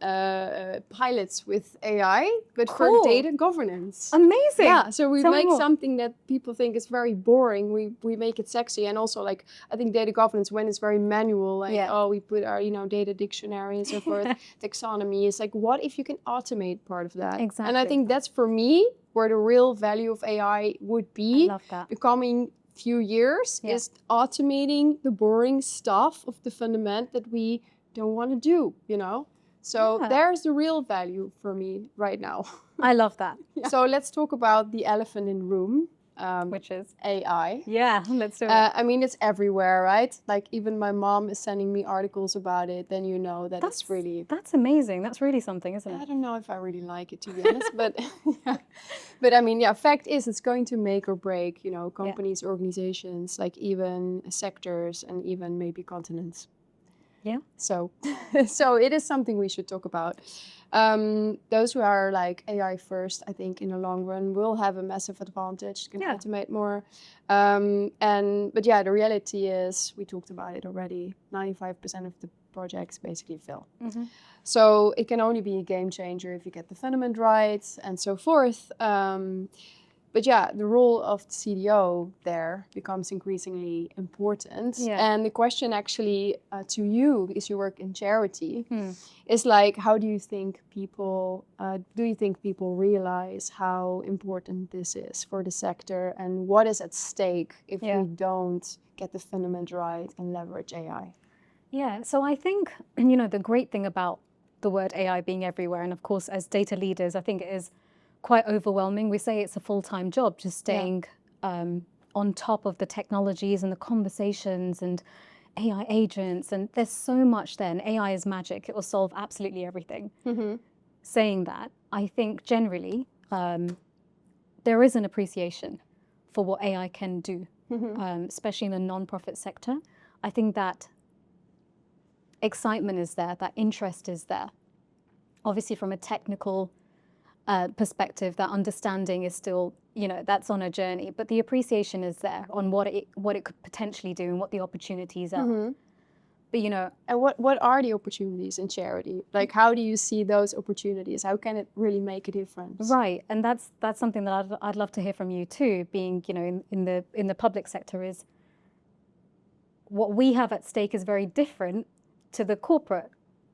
with AI, but for data governance. Amazing. Yeah. So we make something that people think is very boring. We make it sexy, and also like I think data governance when it's very manual, like we put our data dictionary and so forth. Taxonomy is like, what if you can automate part of that? Exactly. And I think that's for me where the real value of AI would be the coming few years is automating the boring stuff of the fundament that we don't want to do, you know? So there's the real value for me right now. I love that. So let's talk about the elephant in the room. Which is? AI. Yeah, let's do it. I mean, it's everywhere, right? Like even my mom is sending me articles about it. Then you know that it's really... That's amazing. That's really something, isn't it? I don't know if I really like it, to be honest, but yeah. But I mean, yeah, fact is it's going to make or break, you know, companies, organizations, like even sectors and even maybe continents. Yeah. So, so it is something we should talk about. Those who are like AI first, I think in the long run will have a massive advantage, can automate more. But yeah, the reality is, we talked about it already, 95% of the projects basically fail. So it can only be a game changer if you get the fundament right and so forth. But yeah, the role of the CDO there becomes increasingly important. And the question actually to you, because you work in charity, is like, how do you think people realize how important this is for the sector and what is at stake if we don't get the fundament right and leverage AI? Yeah, so I think, you know, the great thing about the word AI being everywhere, and of course, as data leaders, I think it is quite overwhelming. We say it's a full-time job, just staying on top of the technologies and the conversations and AI agents. And there's so much there, and AI is magic. It will solve absolutely everything. Saying that, I think generally there is an appreciation for what AI can do, especially in the non-profit sector. I think that excitement is there, that interest is there. Obviously, from a technical perspective, that understanding is still, you know, that's on a journey, but the appreciation is there on what it could potentially do and what the opportunities are. But you know, and what are the opportunities in charity? Like, how do you see those opportunities? How can it really make a difference? Right, and that's something that I'd love to hear from you too. Being, you know, in the public sector, is what we have at stake is very different to the corporate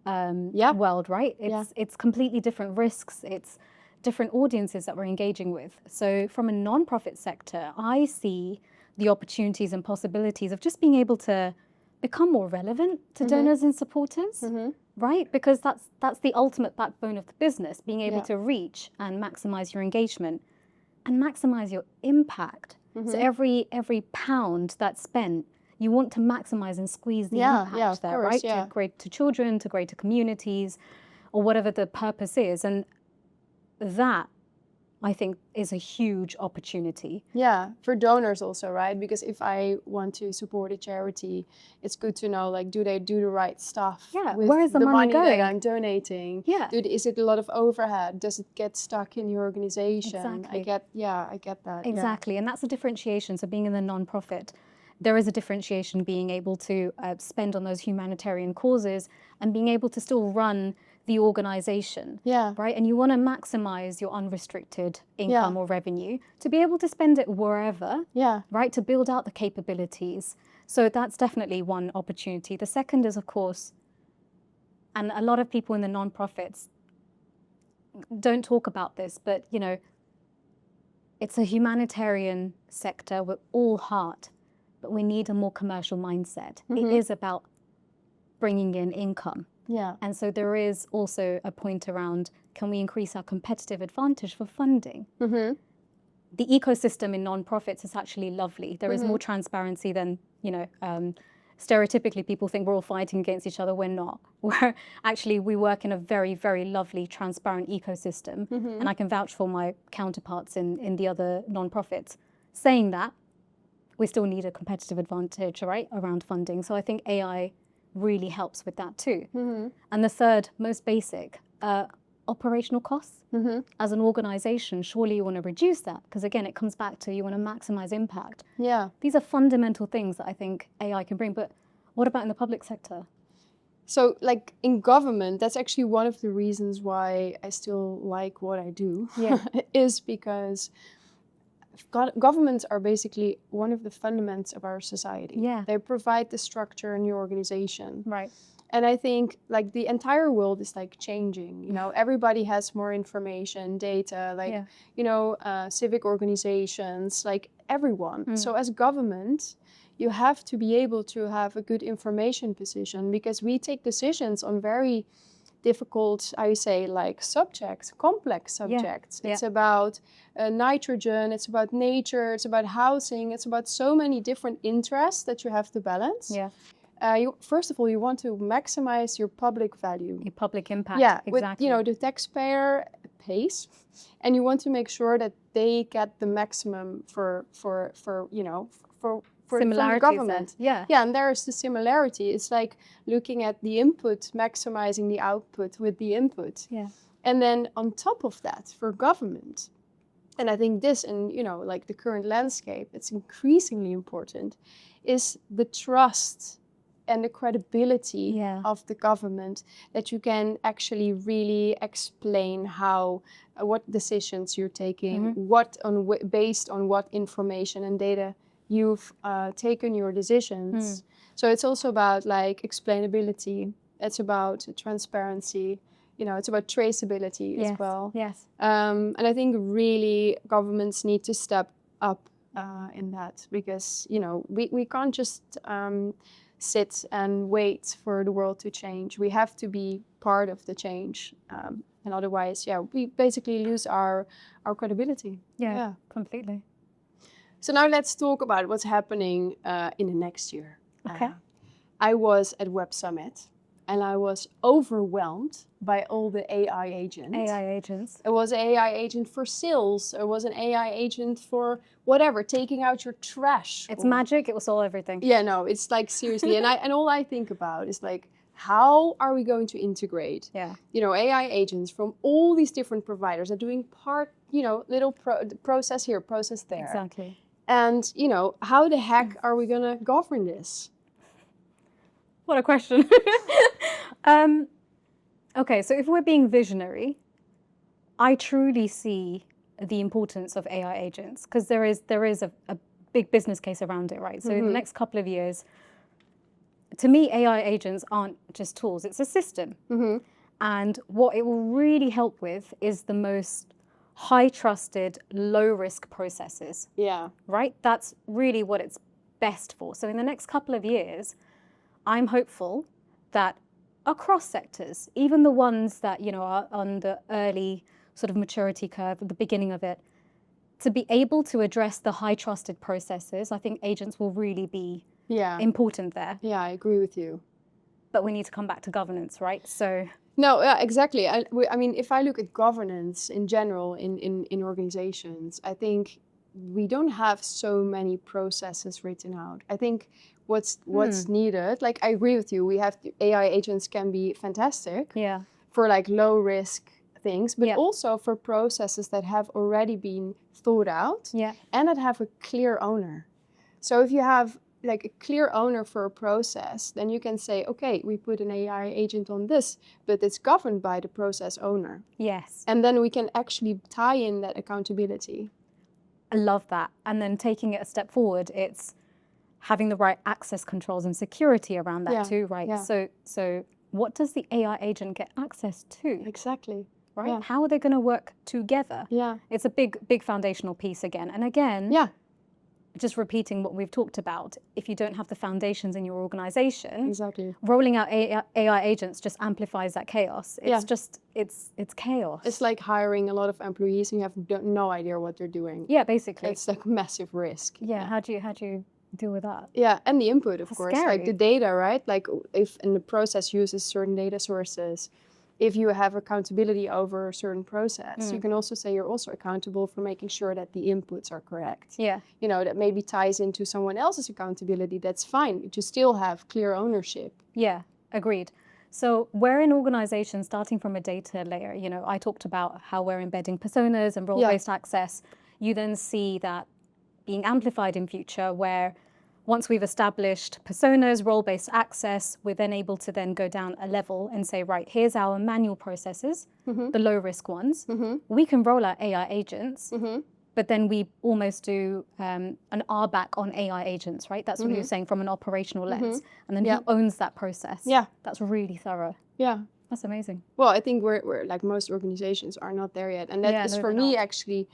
world, right? It's completely different risks. It's different audiences that we're engaging with. So from a non-profit sector, I see the opportunities and possibilities of just being able to become more relevant to donors and supporters, right? Because that's the ultimate backbone of the business, being able to reach and maximize your engagement and maximize your impact. So every pound that's spent, you want to maximize and squeeze the impact there, right? To children, to greater communities, or whatever the purpose is. And that, I think, is a huge opportunity. Yeah, for donors also, right? Because if I want to support a charity, it's good to know, like, do they do the right stuff? Yeah, with where is the money going? that I'm donating? Yeah. Is it a lot of overhead? Does it get stuck in your organization? Exactly. I get that. Exactly, and that's a differentiation. So being in the non-profit, there is a differentiation being able to spend on those humanitarian causes and being able to still run the organization, right? And you want to maximize your unrestricted income or revenue to be able to spend it wherever, right? To build out the capabilities. So that's definitely one opportunity. The second is, of course, and a lot of people in the nonprofits don't talk about this, but you know, it's a humanitarian sector. We're all heart, but we need a more commercial mindset. It is about bringing in income. Yeah. And so there is also a point around, can we increase our competitive advantage for funding? The ecosystem in nonprofits is actually lovely. There is more transparency than, you know, stereotypically people think we're all fighting against each other. We're not. We're actually, we work in a very, very lovely, transparent ecosystem. And I can vouch for my counterparts in the other nonprofits. Saying that, we still need a competitive advantage, right, around funding. So I think AI really helps with that too. And the third, most basic, operational costs. As an organization, surely you want to reduce that, because again, it comes back to you want to maximize impact. Yeah. These are fundamental things that I think AI can bring, but what about in the public sector? So like in government, that's actually one of the reasons why I still like what I do, is because governments are basically one of the fundamentals of our society. Yeah. They provide the structure in your organization. Right. And I think like the entire world is like changing, you know, everybody has more information, data, like, you know, civic organizations, like everyone. So as government, you have to be able to have a good information position, because we take decisions on very difficult, how you say, like subjects, complex subjects. Yeah. It's about nitrogen, it's about nature, it's about housing, it's about so many different interests that you have to balance. Yeah. First of all, you want to maximize your public value. Your public impact. Yeah, exactly. with, the taxpayer pays, and you want to make sure that they get the maximum for similarities the government. there. Yeah, and there's the similarity. It's like looking at the input, maximizing the output with the input. Yeah. And then on top of that, for government, and I think this, and like the current landscape, it's increasingly important, is the trust and the credibility of the government, that you can actually really explain how, what decisions you're taking, based on what information and data you've taken your decisions. So it's also about like explainability. It's about transparency. It's about traceability as well. Yes. And I think really governments need to step up in that, because we can't just sit and wait for the world to change. We have to be part of the change, and otherwise, we basically lose our credibility. Yeah, completely. So now let's talk about what's happening in the next year. Okay. I was at Web Summit, and I was overwhelmed by all the AI agents. AI agents. It was an AI agent for sales. It was an AI agent for whatever, taking out your trash. It's magic. It will solve everything. Yeah, no, it's like seriously. and all I think about is like, how are we going to integrate, AI agents from all these different providers are doing little process here, process there. Exactly. And, how the heck are we going to govern this? What a question. Okay, so if we're being visionary, I truly see the importance of AI agents, because there is a big business case around it, right? So in the next couple of years, to me, AI agents aren't just tools, it's a system. And what it will really help with is the most high-trusted, low-risk processes. Yeah. Right? That's really what it's best for. So in the next couple of years, I'm hopeful that across sectors, even the ones that, are on the early sort of maturity curve at the beginning of it, to be able to address the high-trusted processes, I think agents will really be important there. Yeah, I agree with you. But we need to come back to governance, right? So... No, exactly. I mean, if I look at governance in general in organizations, I think we don't have so many processes written out. I think what's needed, like I agree with you, AI agents can be fantastic for like low risk things, but also for processes that have already been thought out and that have a clear owner. So if you have like a clear owner for a process, then you can say, okay, we put an AI agent on this, but it's governed by the process owner. Yes. And then we can actually tie in that accountability. I love that. And then taking it a step forward, it's having the right access controls and security around that too, right? Yeah. So what does the AI agent get access to? Exactly. Right? Yeah. How are they going to work together? Yeah. It's a big foundational piece again. And again, just repeating what we've talked about, if you don't have the foundations in your organization, rolling out AI agents just amplifies that chaos. It's just, it's chaos. It's like hiring a lot of employees and you have no idea what they're doing. Yeah, basically. It's like massive risk. Yeah, how do you deal with that? Yeah, and the input, of course, scary. Like the data, right? Like if in the process uses certain data sources, if you have accountability over a certain process, you can also say you're also accountable for making sure that the inputs are correct. Yeah. That maybe ties into someone else's accountability, that's fine. You still have clear ownership. Yeah, agreed. So we're in organizations starting from a data layer. I talked about how we're embedding personas and role-based access. You then see that being amplified in future, where once we've established personas, role-based access, we're then able to then go down a level and say, right, here's our manual processes, the low-risk ones. We can roll out AI agents, but then we almost do an RBAC on AI agents, right? That's what you're saying from an operational lens. And then who owns that process? Yeah. That's really thorough. Yeah. That's amazing. Well, I think we're like most organizations are not there yet. And that is for me actually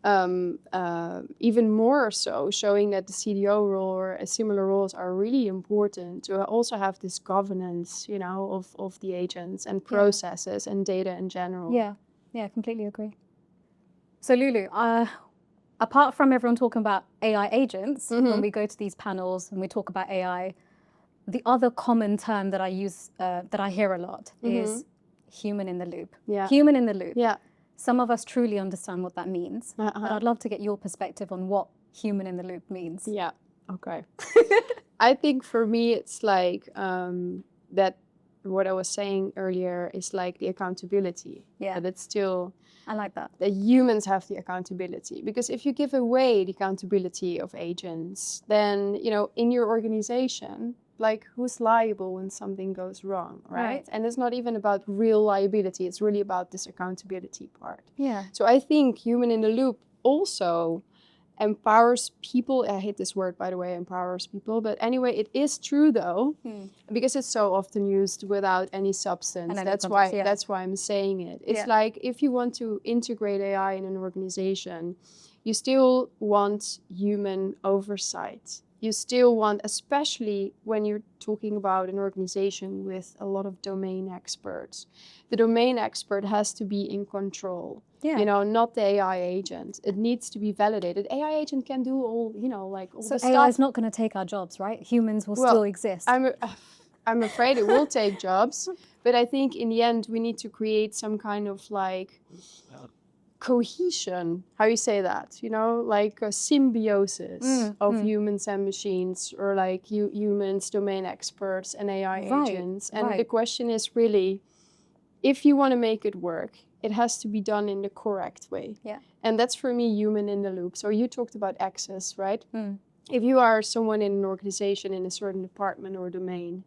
even more so, showing that the CDO role or similar roles are really important to also have this governance, you know, of the agents and processes and data in general. Yeah, yeah, completely agree. So Loulou, apart from everyone talking about AI agents, when we go to these panels and we talk about AI, the other common term that I use, that I hear a lot is human in the loop. Yeah. Human in the loop. Yeah. Some of us truly understand what that means, but I'd love to get your perspective on what human in the loop means. Yeah, okay. I think for me, it's like that what I was saying earlier is like the accountability. Yeah. But it's still... I like that. The humans have the accountability, because if you give away the accountability of agents, then, you know, in your organization, like, who's liable when something goes wrong, right? And it's not even about real liability. It's really about this accountability part. Yeah. So I think human in the loop also empowers people. I hate this word, by the way, empowers people. But anyway, it is true though, because it's so often used without any substance. That's why I'm saying it. It's like, if you want to integrate AI in an organization, you still want human oversight. You still want, especially when you're talking about an organization with a lot of domain experts, the domain expert has to be in control. Yeah. You know, not the AI agent. It needs to be validated. AI agent can do all, you know, like all the stuff. So AI is not going to take our jobs, right? Humans will still exist. I'm afraid it will take jobs, but I think in the end we need to create some kind of like cohesion. How you say that? You know, like a symbiosis of humans and machines, or like humans, domain experts, and AI agents. And the question is really, if you want to make it work, it has to be done in the correct way. Yeah. And that's for me human in the loop. So you talked about access, right? If you are someone in an organization in a certain department or domain,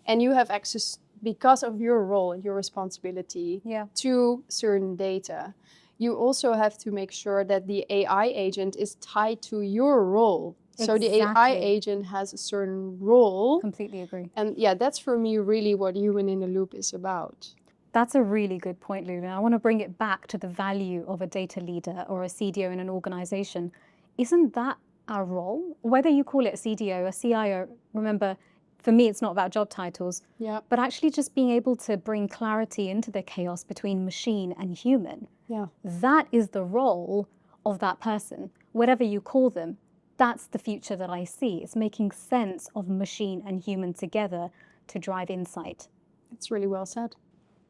and you have access because of your role and your responsibility to certain data, you also have to make sure that the AI agent is tied to your role. So the AI agent has a certain role. Completely agree. And yeah, that's for me really what human in the loop is about. That's a really good point, Loulou. I want to bring it back to the value of a data leader or a CDO in an organization. Isn't that our role? Whether you call it a CDO, a CIO, remember, for me, it's not about job titles, but actually just being able to bring clarity into the chaos between machine and human. Yeah. That is the role of that person, whatever you call them. That's the future that I see. It's making sense of machine and human together to drive insight. It's really well said.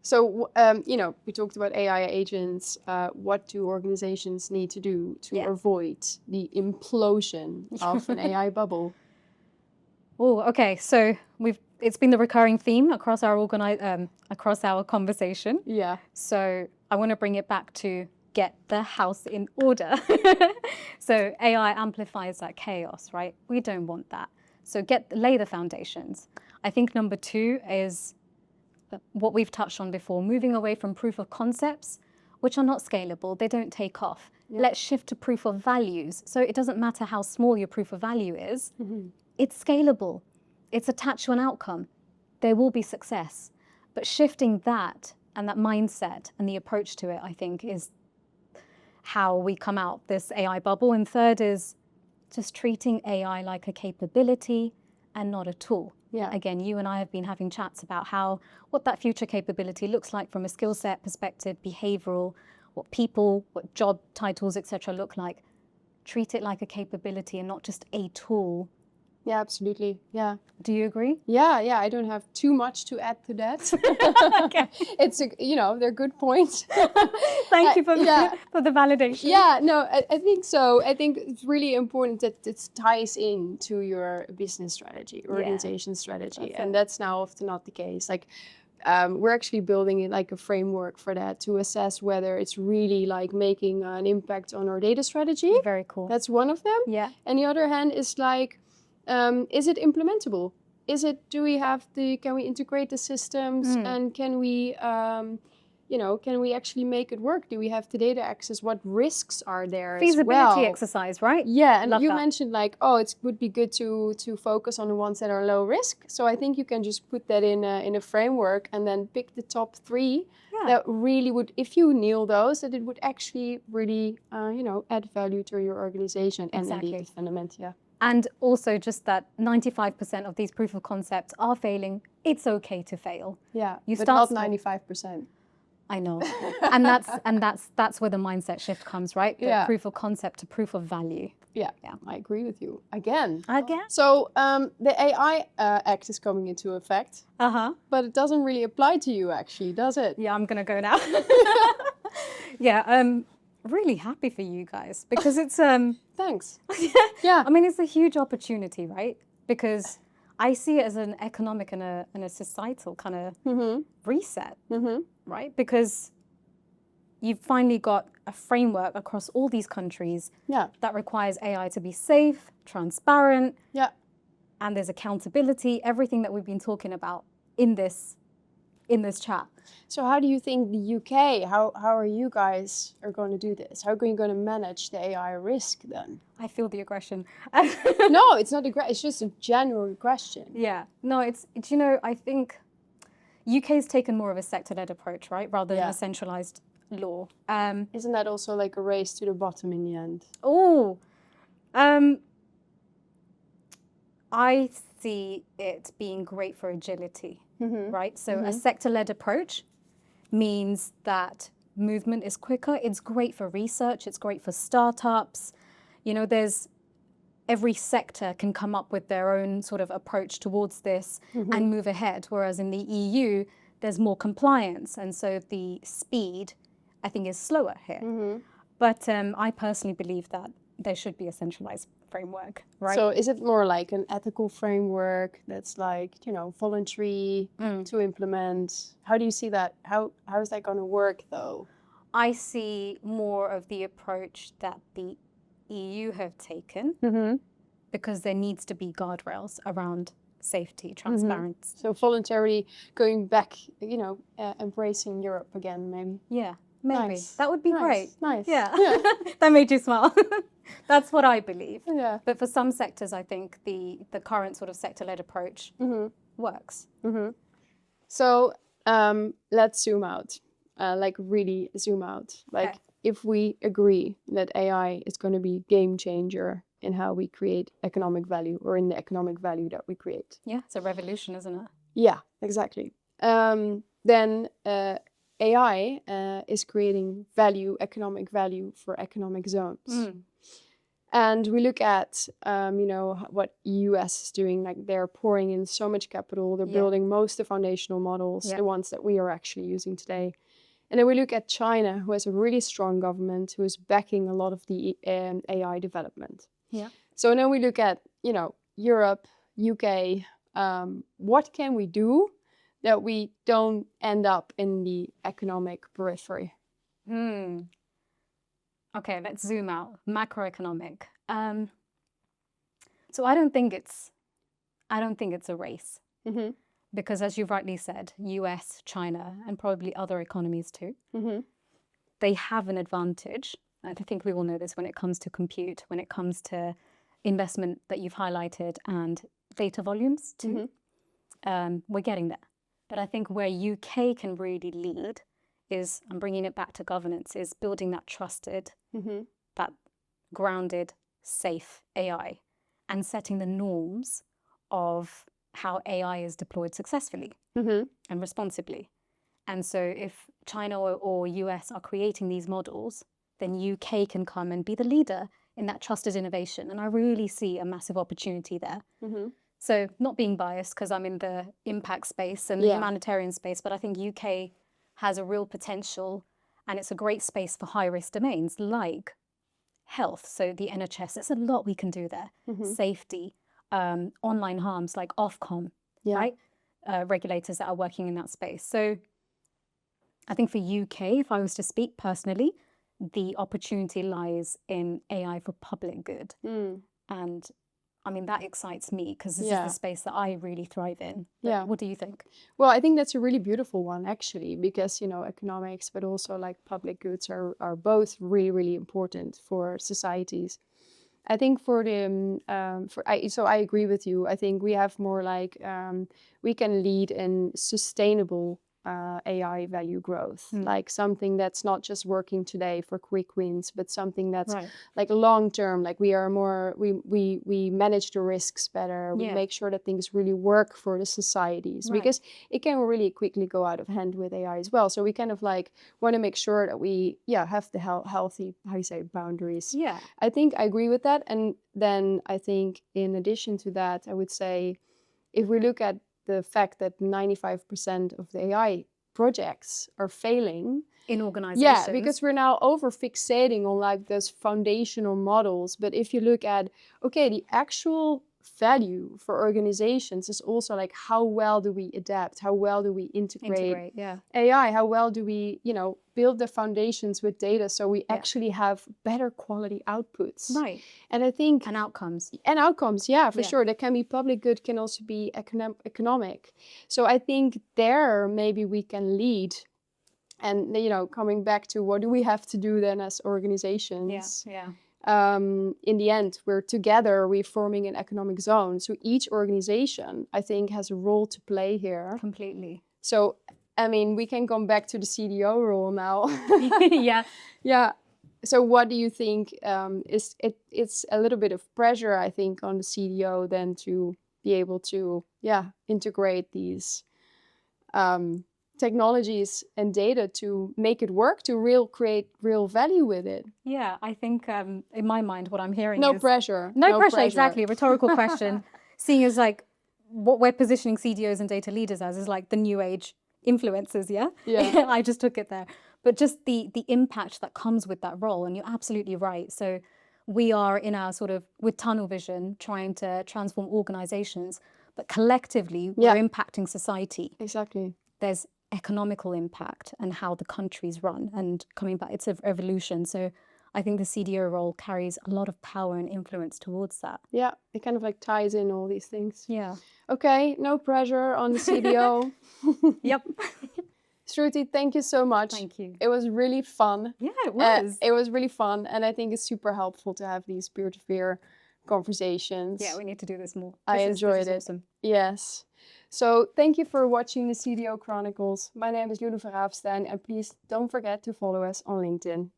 So, you know, we talked about AI agents. What do organizations need to do to avoid the implosion of an AI bubble? Oh, okay. So it's been the recurring theme across our conversation. Yeah. So I want to bring it back to get the house in order. So AI amplifies that chaos, right? We don't want that. So lay the foundations. I think number 2 is what we've touched on before, moving away from proof of concepts, which are not scalable. They don't take off. Let's shift to proof of values. So it doesn't matter how small your proof of value is. It's scalable. It's attached to an outcome. There will be success. But shifting that and that mindset and the approach to it, I think, is how we come out this AI bubble. And third is just treating AI like a capability and not a tool. Yeah. Again, you and I have been having chats about what that future capability looks like from a skill set perspective, behavioral, what people, what job titles, etc. look like. Treat it like a capability and not just a tool. Yeah, absolutely. Yeah. Do you agree? Yeah. I don't have too much to add to that. Okay. It's they're good points. Thank you for the validation. Yeah, no, I think so. I think it's really important that it ties into your business strategy, organization strategy, and that's now often not the case. Like, we're actually building like a framework for that to assess whether it's really like making an impact on our data strategy. Very cool. That's one of them. Yeah. And the other hand is like, is it implementable? Can we integrate the systems and can we can we actually make it work? Do we have the data access? What risks are there Feasibility as well? exercise, right? Yeah, and Love you that. mentioned like, it would be good to focus on the ones that are low risk. So I think you can just put that in a framework and then pick the top 3 that really would, if you nail those, that it would actually really, add value to your organization and indeed the fundament. Yeah. And also just that 95% of these proof of concepts are failing. It's okay to fail. Yeah, You but start not 95%. I know. and that's where the mindset shift comes, right? The proof of concept to proof of value. Yeah, I agree with you. Again. Again? So the AI Act is coming into effect. But it doesn't really apply to you actually, does it? Yeah, I'm going to go now. Really happy for you guys because it's... Thanks. Yeah. I mean, it's a huge opportunity, right? Because I see it as an economic and a societal kind of reset, right? Because you've finally got a framework across all these countries that requires AI to be safe, transparent, and there's accountability, everything that we've been talking about in this chat. So how do you think the UK, how are you guys going to do this? How are you going to manage the AI risk then? I feel the aggression. No, it's not aggression. It's just a general question. Yeah. No, it's I think UK's taken more of a sector-led approach, right? Rather than a centralized law. Isn't that also like a race to the bottom in the end? Oh, I see it being great for agility, right? So a sector-led approach means that movement is quicker. It's great for research. It's great for startups. Every sector can come up with their own sort of approach towards this and move ahead. Whereas in the EU, there's more compliance. And so the speed, I think, is slower here. But I personally believe that there should be a centralized framework, right? So is it more like an ethical framework that's like, voluntary to implement? How do you see that? How is that going to work though? I see more of the approach that the EU have taken because there needs to be guardrails around safety, transparency. So voluntarily going back, embracing Europe again, maybe. Yeah, maybe. Nice. That would be great. Nice. Yeah. That made you smile. That's what I believe. Yeah. But for some sectors, I think the current sort of sector-led approach works. So let's zoom out, really zoom out. If we agree that AI is going to be a game changer in how we create economic value or in the economic value that we create. Yeah, it's a revolution, isn't it? Yeah, exactly. Then AI is creating value, economic value for economic zones. And we look at, what US is doing, like they're pouring in so much capital, they're building most of the foundational models, the ones that we are actually using today. And then we look at China, who has a really strong government, who is backing a lot of the AI development. Yeah. So then we look at, Europe, UK, what can we do that we don't end up in the economic periphery? Okay, let's zoom out. Macroeconomic. So I don't think it's a race. Because as you've rightly said, US, China, and probably other economies too, they have an advantage. I think we all know this when it comes to compute, when it comes to investment that you've highlighted and data volumes too. We're getting there. But I think where UK can really lead is, I'm bringing it back to governance, is building that trusted, that grounded, safe AI and setting the norms of how AI is deployed successfully and responsibly. And so if China or US are creating these models, then UK can come and be the leader in that trusted innovation. And I really see a massive opportunity there. So not being biased because I'm in the impact space and the humanitarian space, but I think UK has a real potential and it's a great space for high-risk domains like health. So the NHS, there's a lot we can do there. Safety, online harms like Ofcom, right? Regulators that are working in that space. So I think for UK, if I was to speak personally, the opportunity lies in AI for public good. And I mean, that excites me because this is the space that I really thrive in. But what do you think? Well, I think that's a really beautiful one, actually, because, you know, economics, but also like public goods are both really, really important for societies. I think for the, so I agree with you. I think we have more like, we can lead in sustainable AI value growth, like something that's not just working today for quick wins, but something that's like long term. Like we are more, we manage the risks better. We make sure that things really work for the societies, because it can really quickly go out of hand with AI as well. So we kind of like want to make sure that we have the healthy, how you say, boundaries. Yeah, I think I agree with that. And then I think in addition to that, I would say if we look at the fact that 95% of the AI projects are failing in organizations. Yeah, because we're now over fixating on like those foundational models. But if you look at, okay, the actual value for organizations is also like how well do we adapt? How well do we integrate AI? How well do we, you know, build the foundations with data so we actually have better quality outputs? Right. And I think... And outcomes. And outcomes, yeah, for sure. That can be public good, can also be economic. So I think there maybe we can lead. And, you know, coming back to what do we have to do then as organizations? In the end, we're forming an economic zone. So each organization, I think, has a role to play here. Completely. So, I mean, we can come back to the CDO role now. Yeah. So what do you think it's a little bit of pressure, I think, on the CDO then to be able to, integrate these technologies and data to make it work, to create real value with it? Yeah, I think in my mind, what I'm hearing is... No pressure, exactly. A rhetorical question. Seeing as like what we're positioning CDOs and data leaders as is like the new age influencers, yeah? I just took it there. But just the impact that comes with that role, and you're absolutely right. So we are in our sort of, with tunnel vision, trying to transform organizations, but collectively we're impacting society. Exactly. There's economical impact and how the countries run, and coming back, it's an evolution. So I think the CDO role carries a lot of power and influence towards that. Yeah, it kind of like ties in all these things. Yeah. Okay, no pressure on the CDO. Yep. Shruti, thank you so much. Thank you. It was really fun. Yeah, it was. It was really fun, and I think it's super helpful to have these peer-to-peer conversations. Yeah, we need to do this more. I enjoyed it. Awesome. Yes. So thank you for watching the CDO Chronicles. My name is Loulou, and please don't forget to follow us on LinkedIn.